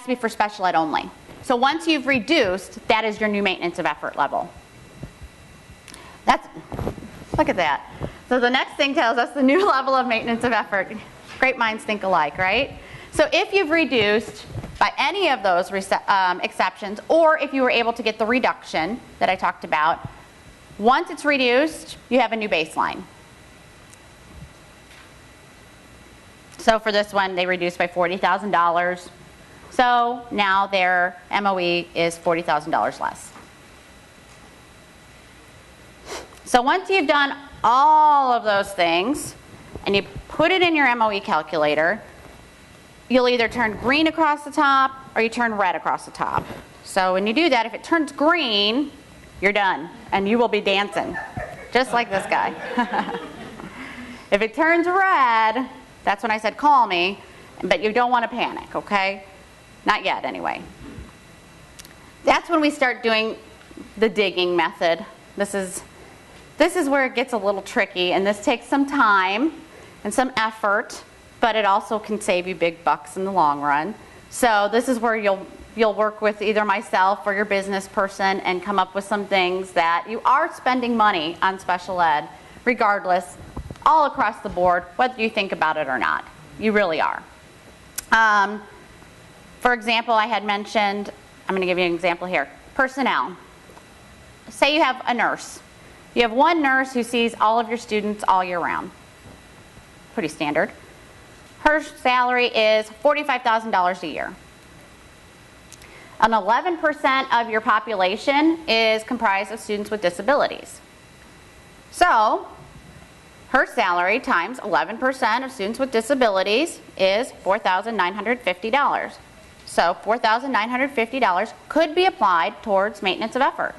be for special ed only. So once you've reduced, that is your new maintenance of effort level. Look at that. So the next thing tells us the new level of maintenance of effort. Great minds think alike, right? So if you've reduced by any of those exceptions, or if you were able to get the reduction that I talked about, once it's reduced, you have a new baseline. So for this one, they reduced by $40,000. So now their MOE is $40,000 less. So once you've done all of those things, and you put it in your MOE calculator, you'll either turn green across the top or you turn red across the top. So when you do that, if it turns green, you're done, and you will be dancing, just like this guy. If it turns red, that's when I said call me, but you don't want to panic, okay? Not yet, anyway. That's when we start doing the digging method. This is where it gets a little tricky, and this takes some time and some effort, but it also can save you big bucks in the long run. So this is where you'll work with either myself or your business person and come up with some things that you are spending money on special ed, regardless, all across the board, whether you think about it or not. You really are. For example, I had mentioned, I'm going to give you an example here, personnel. Say you have a nurse. You have one nurse who sees all of your students all year round. Pretty standard. Her salary is $45,000 a year. And 11% of your population is comprised of students with disabilities. So her salary times 11% of students with disabilities is $4,950. So $4,950 could be applied towards maintenance of effort.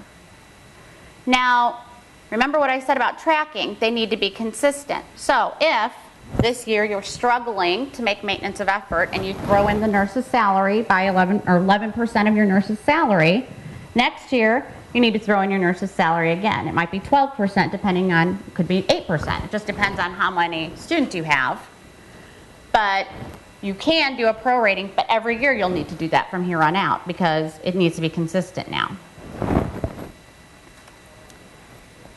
Now, remember what I said about tracking. They need to be consistent. So if this year you're struggling to make maintenance of effort and you throw in the nurse's salary by 11% of your nurse's salary, next year you need to throw in your nurse's salary again. It might be 12% depending on, it could be 8%. It just depends on how many students you have. But you can do a prorating, but every year you'll need to do that from here on out because it needs to be consistent now.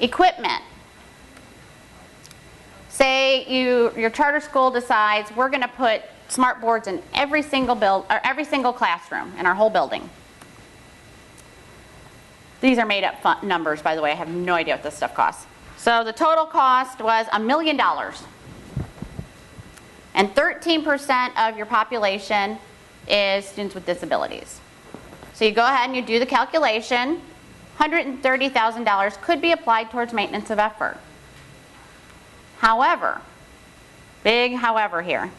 Equipment. Say your charter school decides we're going to put smart boards in every single classroom in our whole building. These are made up numbers, by the way. I have no idea what this stuff costs. So the total cost was $1 million. And 13% of your population is students with disabilities. So you go ahead and you do the calculation. $130,000 could be applied towards maintenance of effort. However, big however here.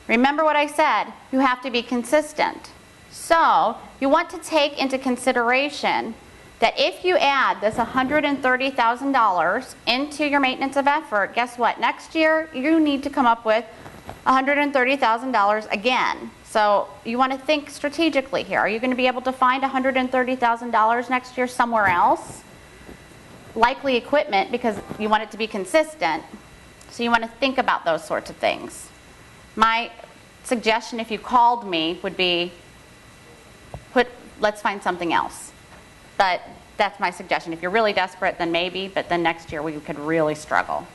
Remember what I said, you have to be consistent. So you want to take into consideration that if you add this $130,000 into your maintenance of effort, guess what? Next year you need to come up with $130,000 again. So you want to think strategically here. Are you going to be able to find $130,000 next year somewhere else? Likely equipment, because you want it to be consistent. So you want to think about those sorts of things. My suggestion, if you called me, would be let's find something else. But that's my suggestion. If you're really desperate, then maybe, but then next year we could really struggle.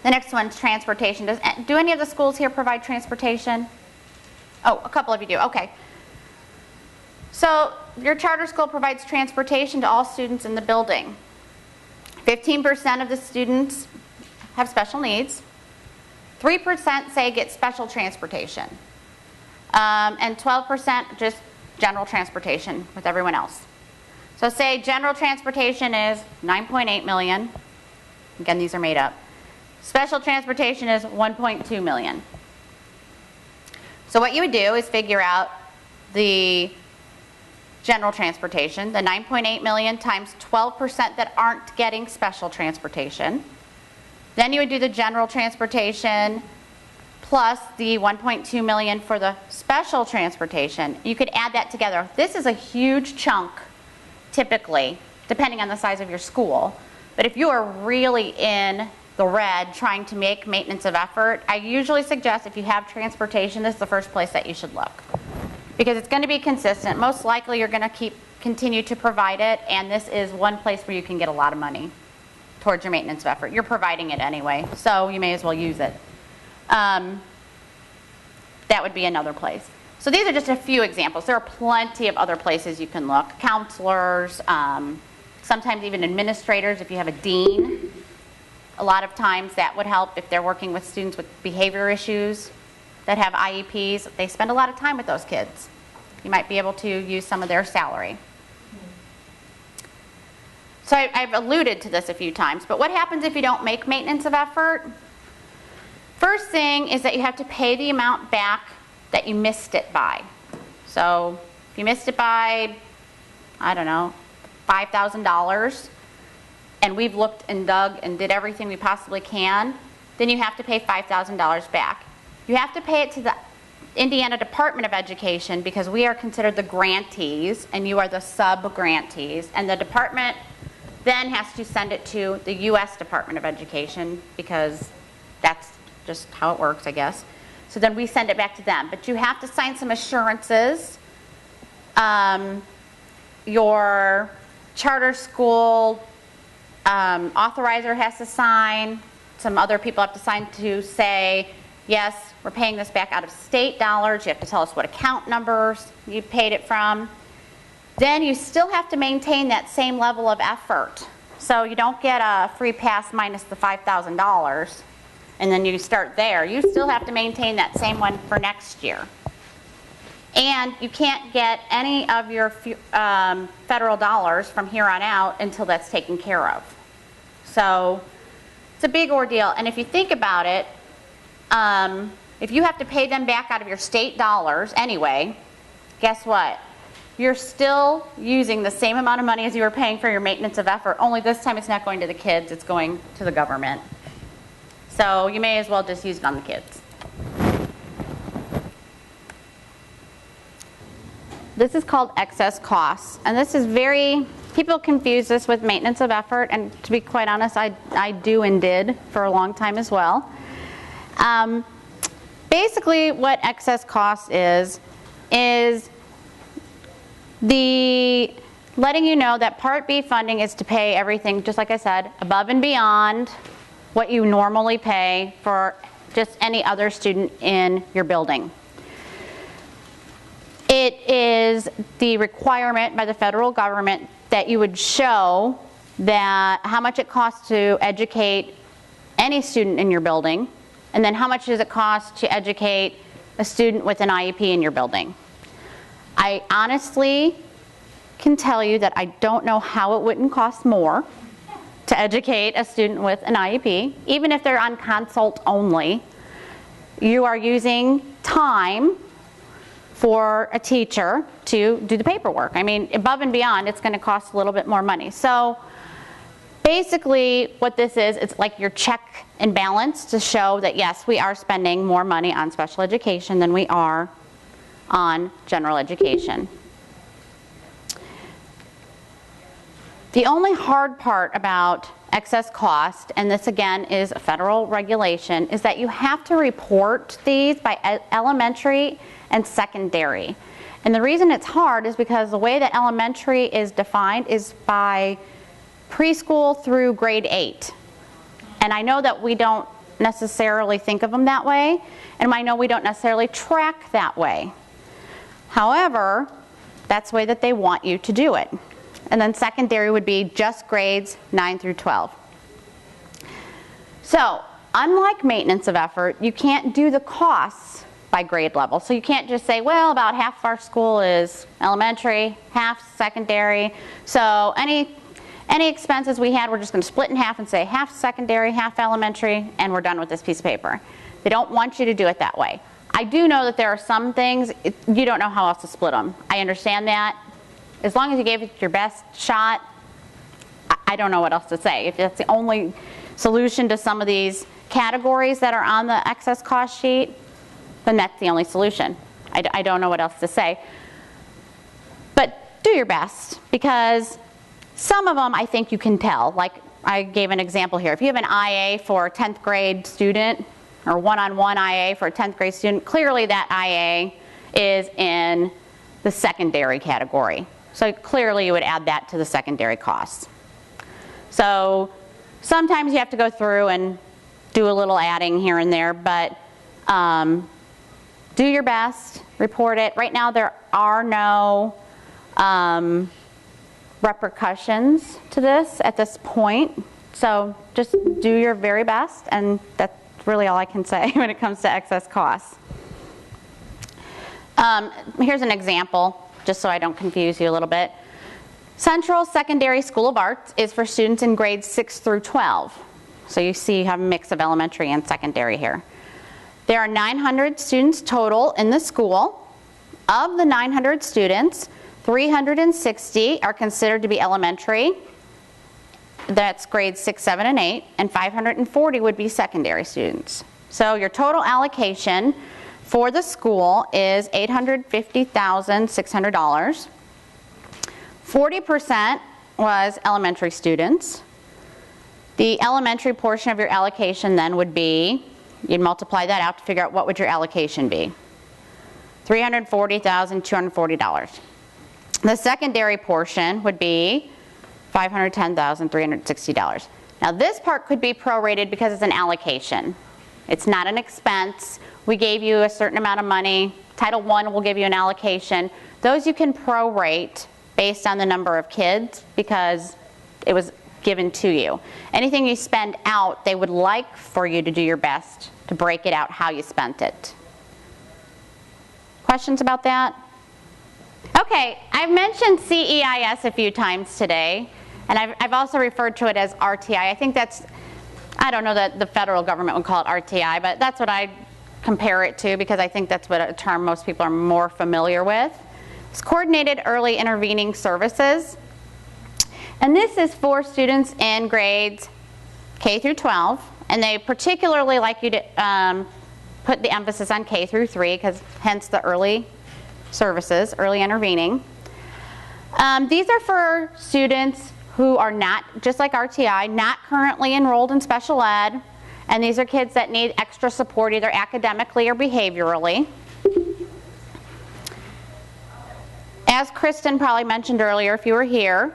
The next one's transportation. Do any of the schools here provide transportation? Oh, a couple of you do. Okay. So your charter school provides transportation to all students in the building. 15% of the students have special needs. 3% say get special transportation. And 12% just general transportation with everyone else. So say general transportation is $9.8 million. Again, these are made up. Special transportation is $1.2 million. So what you would do is figure out the general transportation, the $9.8 million times 12% that aren't getting special transportation. Then you would do the general transportation plus the $1.2 million for the special transportation. You could add that together. This is a huge chunk, typically, depending on the size of your school. But if you are really in the red trying to make maintenance of effort, I usually suggest if you have transportation, this is the first place that you should look. Because it's going to be consistent. Most likely you're going to continue to provide it, and this is one place where you can get a lot of money towards your maintenance of effort. You're providing it anyway, so you may as well use it. That would be another place. So these are just a few examples. There are plenty of other places you can look. Counselors, sometimes even administrators if you have a dean. A lot of times that would help if they're working with students with behavior issues that have IEPs. They spend a lot of time with those kids. You might be able to use some of their salary. So I've alluded to this a few times, but what happens if you don't make maintenance of effort? First thing is that you have to pay the amount back that you missed it by. So if you missed it by, I don't know, $5,000, and we've looked and dug and did everything we possibly can, then you have to pay $5,000 back. You have to pay it to the Indiana Department of Education because we are considered the grantees and you are the sub-grantees, and the department then has to send it to the U.S. Department of Education because that's just how it works, I guess. So then we send it back to them. But you have to sign some assurances. Your charter school authorizer has to sign. Some other people have to sign to say, yes, we're paying this back out of state dollars. You have to tell us what account numbers you paid it from. Then you still have to maintain that same level of effort. So you don't get a free pass minus the $5,000 and then you start there. You still have to maintain that same one for next year. And you can't get any of your federal dollars from here on out until that's taken care of. So it's a big ordeal. And if you think about it, if you have to pay them back out of your state dollars anyway, guess what? You're still using the same amount of money as you were paying for your maintenance of effort, only this time it's not going to the kids, it's going to the government. So you may as well just use it on the kids. This is called excess costs, and this is people confuse this with maintenance of effort, and to be quite honest, I do and did for a long time as well. Basically what excess costs is the letting you know that Part B funding is to pay everything, just like I said, above and beyond what you normally pay for just any other student in your building. It is the requirement by the federal government that you would show that how much it costs to educate any student in your building, and then how much does it cost to educate a student with an IEP in your building. I honestly can tell you that I don't know how it wouldn't cost more to educate a student with an IEP, even if they're on consult only. You are using time for a teacher to do the paperwork. I mean, above and beyond, it's going to cost a little bit more money. So basically what this is, it's like your check and balance to show that yes, we are spending more money on special education than we are on general education. The only hard part about excess cost, and this again is a federal regulation, is that you have to report these by elementary and secondary. And the reason it's hard is because the way that elementary is defined is by preschool through grade 8. And I know that we don't necessarily think of them that way, and I know we don't necessarily track that way. However, that's the way that they want you to do it. And then secondary would be just grades 9 through 12. So, unlike maintenance of effort, you can't do the costs by grade level. So you can't just say, well, about half of our school is elementary, half secondary. So any expenses we had, we're just going to split in half and say half secondary, half elementary, and we're done with this piece of paper. They don't want you to do it that way. I do know that there are some things, you don't know how else to split them. I understand that. As long as you gave it your best shot, I don't know what else to say. If that's the only solution to some of these categories that are on the excess cost sheet, then that's the only solution. I don't know what else to say. But do your best, because some of them I think you can tell. Like I gave an example here. If you have an IA for a 10th grade student, or one-on-one IA for a 10th grade student, clearly that IA is in the secondary category. So clearly you would add that to the secondary costs. So sometimes you have to go through and do a little adding here and there, but do your best, report it. Right now there are no repercussions to this at this point, so just do your very best, and that's really all I can say when it comes to excess costs. Here's an example, just so I don't confuse you a little bit. Central Secondary School of Arts is for students in grades 6 through 12. So you see you have a mix of elementary and secondary here. There are 900 students total in the school. Of the 900 students, 360 are considered to be elementary. That's grades 6, 7, and 8, and 540 would be secondary students. So your total allocation for the school is $850,600. 40% was elementary students. The elementary portion of your allocation then would be, you'd multiply that out to figure out what would your allocation be. $340,240. The secondary portion would be $510,360. Now this part could be prorated because it's an allocation. It's not an expense. We gave you a certain amount of money. Title I will give you an allocation. Those you can prorate based on the number of kids because it was given to you. Anything you spend out, they would like for you to do your best to break it out how you spent it. Questions about that? Okay, I've mentioned CEIS a few times today, and I've also referred to it as RTI. I think that's, I don't know that the federal government would call it RTI, but that's what I compare it to because I think that's what a term most people are more familiar with. It's Coordinated Early Intervening Services. And this is for students in grades K through 12, and they particularly like you to put the emphasis on K through 3, because hence the early services, early intervening. These are for students who are not, just like RTI, not currently enrolled in special ed, and these are kids that need extra support either academically or behaviorally. As Kristen probably mentioned earlier, if you were here,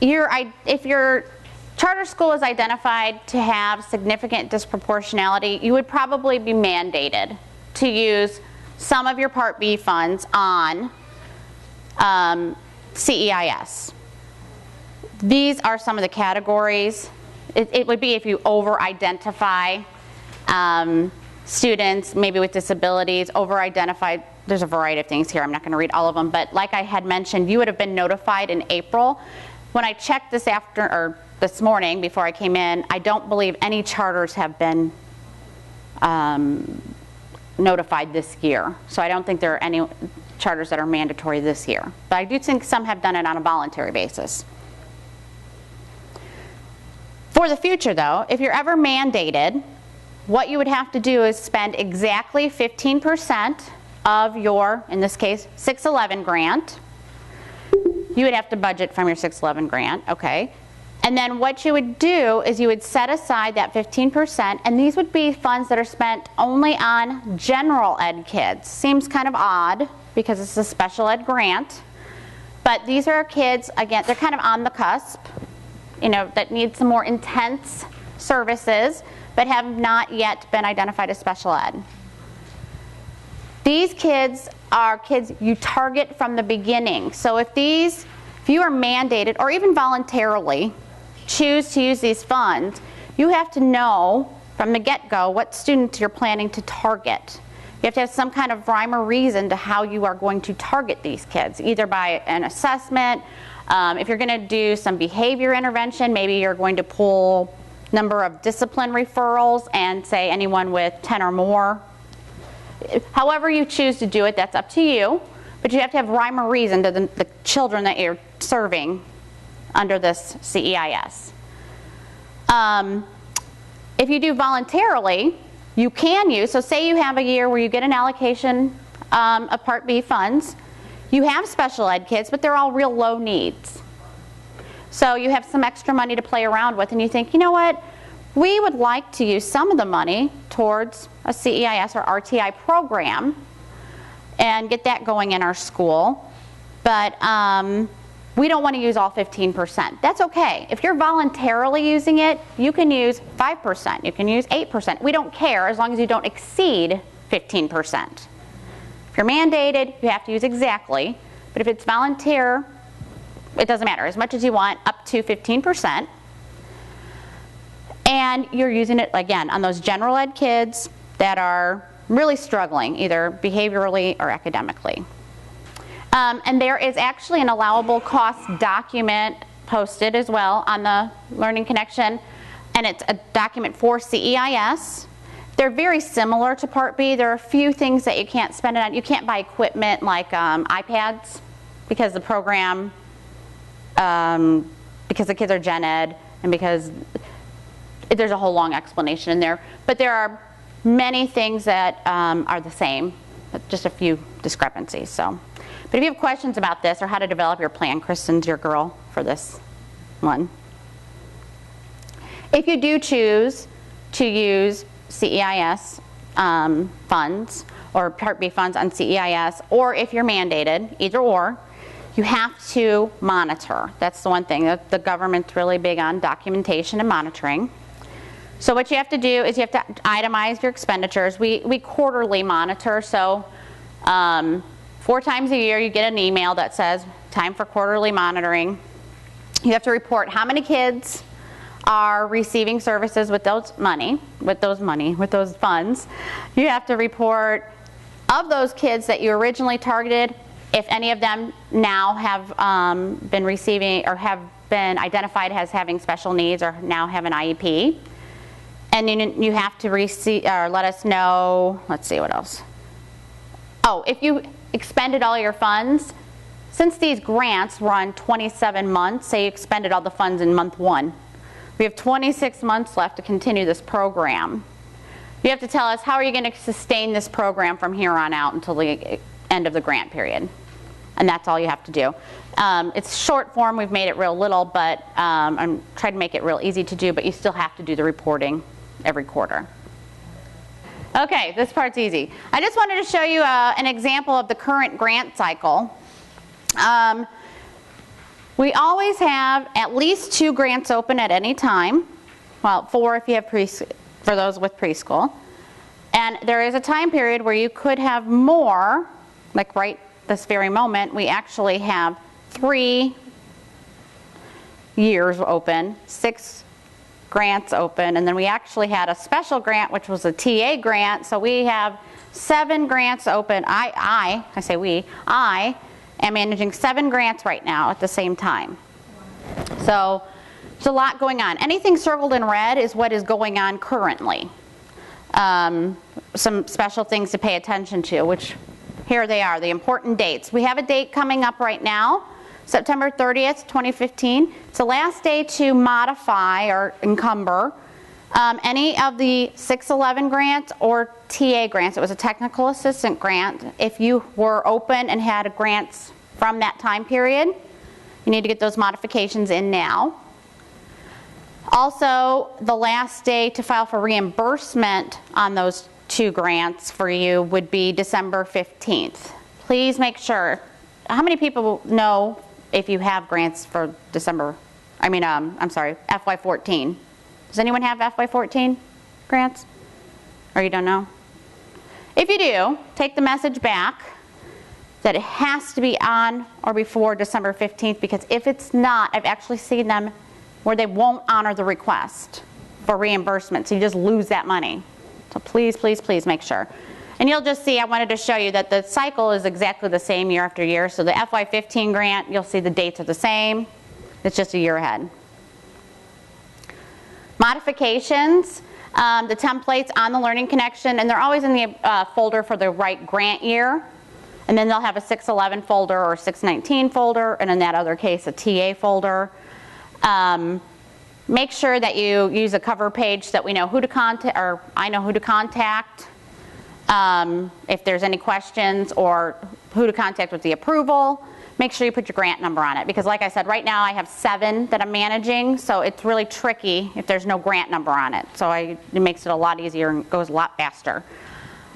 if your charter school is identified to have significant disproportionality, you would probably be mandated to use some of your Part B funds on CEIS. These are some of the categories. It would be if you over-identify students, maybe with disabilities, over-identify, there's a variety of things here, I'm not going to read all of them, but like I had mentioned, you would have been notified in April. When I checked this morning before I came in, I don't believe any charters have been notified this year. So I don't think there are any charters that are mandatory this year. But I do think some have done it on a voluntary basis. For the future though, if you're ever mandated, what you would have to do is spend exactly 15% of your, in this case, 611 grant. You would have to budget from your 611 grant, okay? And then what you would do is you would set aside that 15%, and these would be funds that are spent only on general ed kids. Seems kind of odd because it's a special ed grant, but these are kids, again, they're kind of on the cusp, you know, that need some more intense services, but have not yet been identified as special ed. These kids are kids you target from the beginning. So if you are mandated or even voluntarily choose to use these funds, you have to know from the get-go what students you're planning to target. You have to have some kind of rhyme or reason to how you are going to target these kids, either by an assessment. If you're going to do some behavior intervention, maybe you're going to pull number of discipline referrals and say anyone with 10 or more. However you choose to do it, that's up to you, but you have to have rhyme or reason to the children that you're serving under this CEIS. If you do voluntarily, you can use, so say you have a year where you get an allocation of Part B funds, you have special ed kids, but they're all real low needs. So you have some extra money to play around with, and you think, you know what, we would like to use some of the money towards a CEIS or RTI program and get that going in our school, but we don't want to use all 15%. That's okay. If you're voluntarily using it, you can use 5%, you can use 8%. We don't care as long as you don't exceed 15%. If you're mandated, you have to use exactly, but if it's volunteer, it doesn't matter, as much as you want, up to 15%. And you're using it, again, on those general ed kids that are really struggling, either behaviorally or academically. And there is actually an allowable cost document posted as well on the Learning Connection, and it's a document for CEIS. They're very similar to Part B. There are a few things that you can't spend it on. You can't buy equipment like iPads because the program, because the kids are gen ed, and because there's a whole long explanation in there. But there are many things that are the same, but just a few discrepancies. So, but if you have questions about this or how to develop your plan, Kristen's your girl for this one. If you do choose to use CEIS funds or Part B funds on CEIS, or if you're mandated, either or, you have to monitor. That's the one thing. The government's really big on documentation and monitoring. So what you have to do is you have to itemize your expenditures. We quarterly monitor, so 4 times a year you get an email that says time for quarterly monitoring. You have to report how many kids are receiving services with those funds. You have to report of those kids that you originally targeted, If any of them now have been receiving or have been identified as having special needs or now have an IEP, and you have to receive or let us know. Let's see what else. Oh, if you expended all your funds, since these grants run 27 months, say you expended all the funds in month 1, we have 26 months left to continue this program. You have to tell us how are you going to sustain this program from here on out until the end of the grant period. And that's all you have to do. It's short form, we've made it real little, but I'm trying to make it real easy to do, but you still have to do the reporting every quarter. Okay, this part's easy. I just wanted to show you an example of the current grant cycle. We always have at least 2 grants open at any time. Well, 4 if you have for those with preschool. And there is a time period where you could have more, like right this very moment, we actually have 3 years open, 6 grants open, and then we actually had a special grant, which was a TA grant, so we have 7 grants open. I say we, I am managing 7 grants right now at the same time. So there's a lot going on. Anything circled in red is what is going on currently. Some special things to pay attention to, which here they are, the important dates. We have a date coming up right now, September 30th, 2015. It's the last day to modify or encumber any of the 611 grants or TA grants. It was a technical assistant grant. If you were open and had grants from that time period, you need to get those modifications in now. Also, the last day to file for reimbursement on those 2 grants for you would be December 15th. Please make sure. How many people know if you have grants for FY14? Does anyone have FY14 grants? Or you don't know? If you do, take the message back that it has to be on or before December 15th, because if it's not, I've actually seen them where they won't honor the request for reimbursement, so you just lose that money. So please, please, please make sure. And you'll just see, I wanted to show you that the cycle is exactly the same year after year. So the FY15 grant, you'll see the dates are the same. It's just a year ahead. Modifications, the templates on the Learning Connection, and they're always in the folder for the right grant year. And then they'll have a 611 folder or 619 folder, and in that other case, a TA folder. Make sure that you use a cover page so that we know who to contact, or I know who to contact if there's any questions, or who to contact with the approval. Make sure you put your grant number on it, because like I said, right now I have 7 that I'm managing, so it's really tricky if there's no grant number on it. So it makes it a lot easier and goes a lot faster.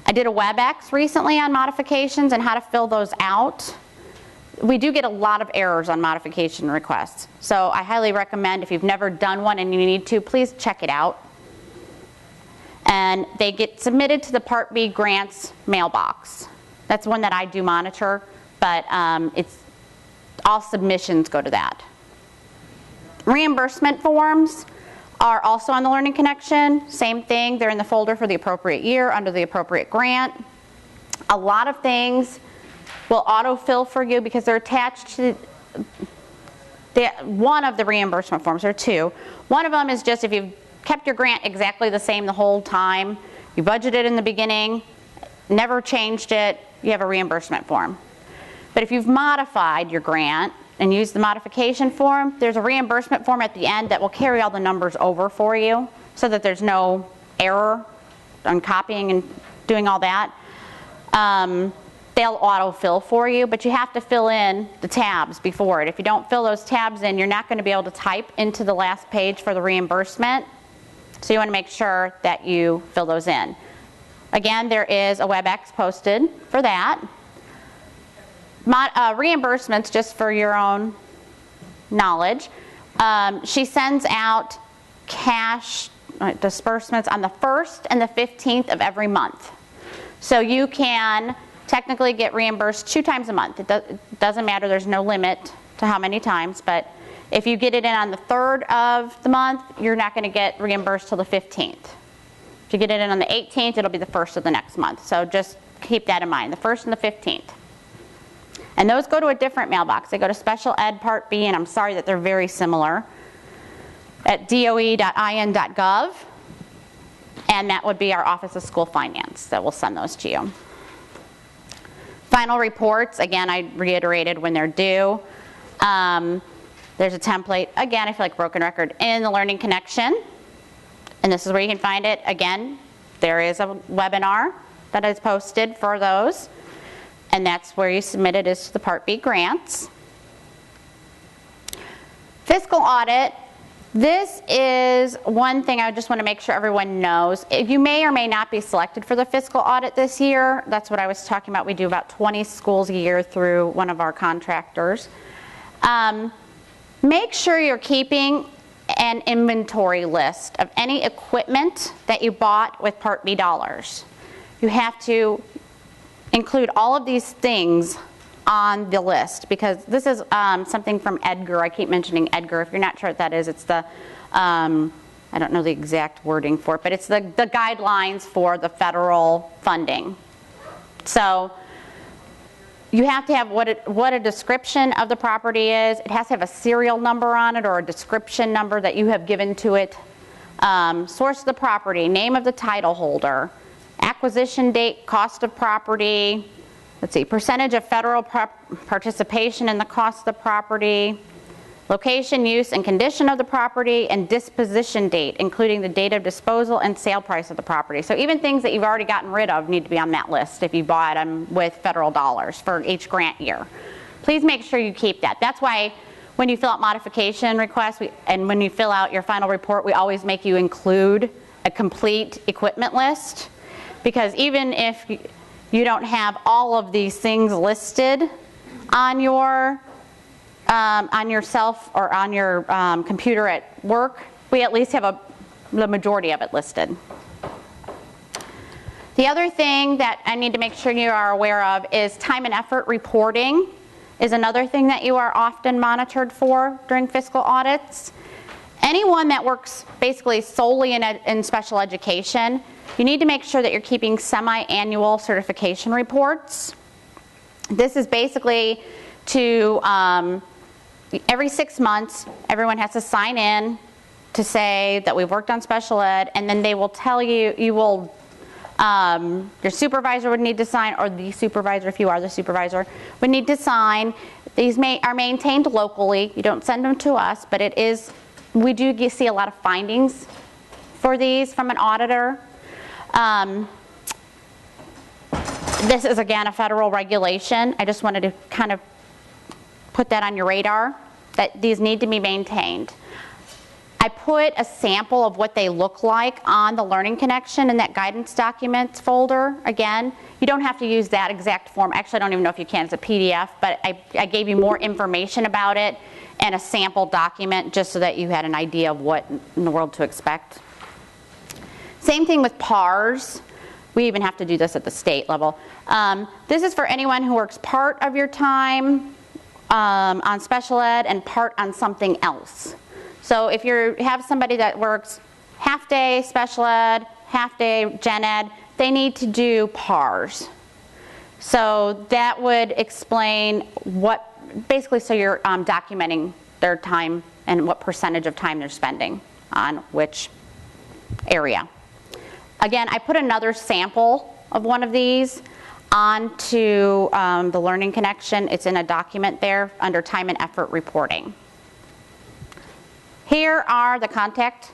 I did a WebEx recently on modifications and how to fill those out. We do get a lot of errors on modification requests. So I highly recommend, if you've never done one and you need to, please check it out. And they get submitted to the Part B grants mailbox. That's one that I do monitor, but all submissions go to that. Reimbursement forms are also on the Learning Connection. Same thing, they're in the folder for the appropriate year under the appropriate grant. A lot of things will autofill for you because they're attached to one of the reimbursement forms. There are 2. One of them is just if you've kept your grant exactly the same the whole time, you budgeted in the beginning, never changed it, you have a reimbursement form. But if you've modified your grant and used the modification form, there's a reimbursement form at the end that will carry all the numbers over for you so that there's no error on copying and doing all that. They'll autofill for you, but you have to fill in the tabs before it. If you don't fill those tabs in, you're not going to be able to type into the last page for the reimbursement. So you want to make sure that you fill those in. Again, there is a WebEx posted for that. Reimbursements, just for your own knowledge, she sends out cash disbursements on the 1st and the 15th of every month. So you can technically get reimbursed 2 times a month. It doesn't matter, there's no limit to how many times, but if you get it in on the 3rd of the month, you're not going to get reimbursed till the 15th. If you get it in on the 18th, it'll be the 1st of the next month. So just keep that in mind, the 1st and the 15th. And those go to a different mailbox. They go to Special Ed Part B, and I'm sorry that they're very similar, at doe.in.gov. And that would be our Office of School Finance that will send those to you. Final reports, again, I reiterated when they're due. There's a template, again, I feel like broken record, in the Learning Connection. And this is where you can find it. Again, there is a webinar that is posted for those. And that's where you submit it, is to the Part B grants. Fiscal audit. This is one thing I just want to make sure everyone knows. You may or may not be selected for the fiscal audit this year. That's what I was talking about. We do about 20 schools a year through one of our contractors. Make sure you're keeping an inventory list of any equipment that you bought with Part B dollars. You have to include all of these things on the list, because this is something from Edgar. I keep mentioning Edgar. If you're not sure what that is, it's the, I don't know the exact wording for it, but it's the guidelines for the federal funding. So you have to have what a description of the property is. It has to have a serial number on it, or a description number that you have given to it. Source of the property, name of the title holder, acquisition date, cost of property, let's see, percentage of federal participation in the cost of the property, location, use, and condition of the property, and disposition date, including the date of disposal and sale price of the property. So even things that you've already gotten rid of need to be on that list if you bought them with federal dollars for each grant year. Please make sure you keep that. That's why when you fill out modification requests, and when you fill out your final report, we always make you include a complete equipment list, because even if you don't have all of these things listed on your yourself or on your computer at work, we at least have the majority of it listed. The other thing that I need to make sure you are aware of is time and effort reporting is another thing that you are often monitored for during fiscal audits. Anyone that works basically solely in special education, you need to make sure that you're keeping semi-annual certification reports. This is basically to, every 6 months, everyone has to sign in to say that we've worked on special ed, and then they will tell you, your supervisor would need to sign, or the supervisor, if you are the supervisor, would need to sign. These are maintained locally. You don't send them to us, but we do see a lot of findings for these from an auditor. This is, again, a federal regulation. I just wanted to kind of put that on your radar, that these need to be maintained. I put a sample of what they look like on the Learning Connection in that guidance documents folder. Again, you don't have to use that exact form. Actually, I don't even know if you can. It's a PDF, but I gave you more information about it and a sample document just so that you had an idea of what in the world to expect. Same thing with PARs. We even have to do this at the state level. This is for anyone who works part of your time on special ed and part on something else. So if you have somebody that works half day special ed, half day gen ed, they need to do PARs. So that would explain basically so you're documenting their time and what percentage of time they're spending on which area. Again, I put another sample of one of these onto the Learning Connection. It's in a document there under time and effort reporting. Here are the contact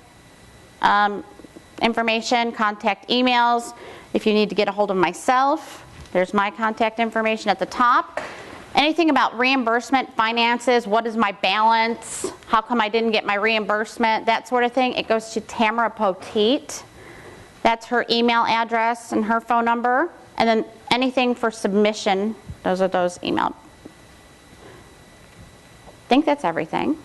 information, contact emails. If you need to get a hold of myself, there's my contact information at the top. Anything about reimbursement, finances, what is my balance, how come I didn't get my reimbursement, that sort of thing, it goes to Tamara Poteet. That's her email address and her phone number. And then anything for submission, those are those emailed. I think that's everything.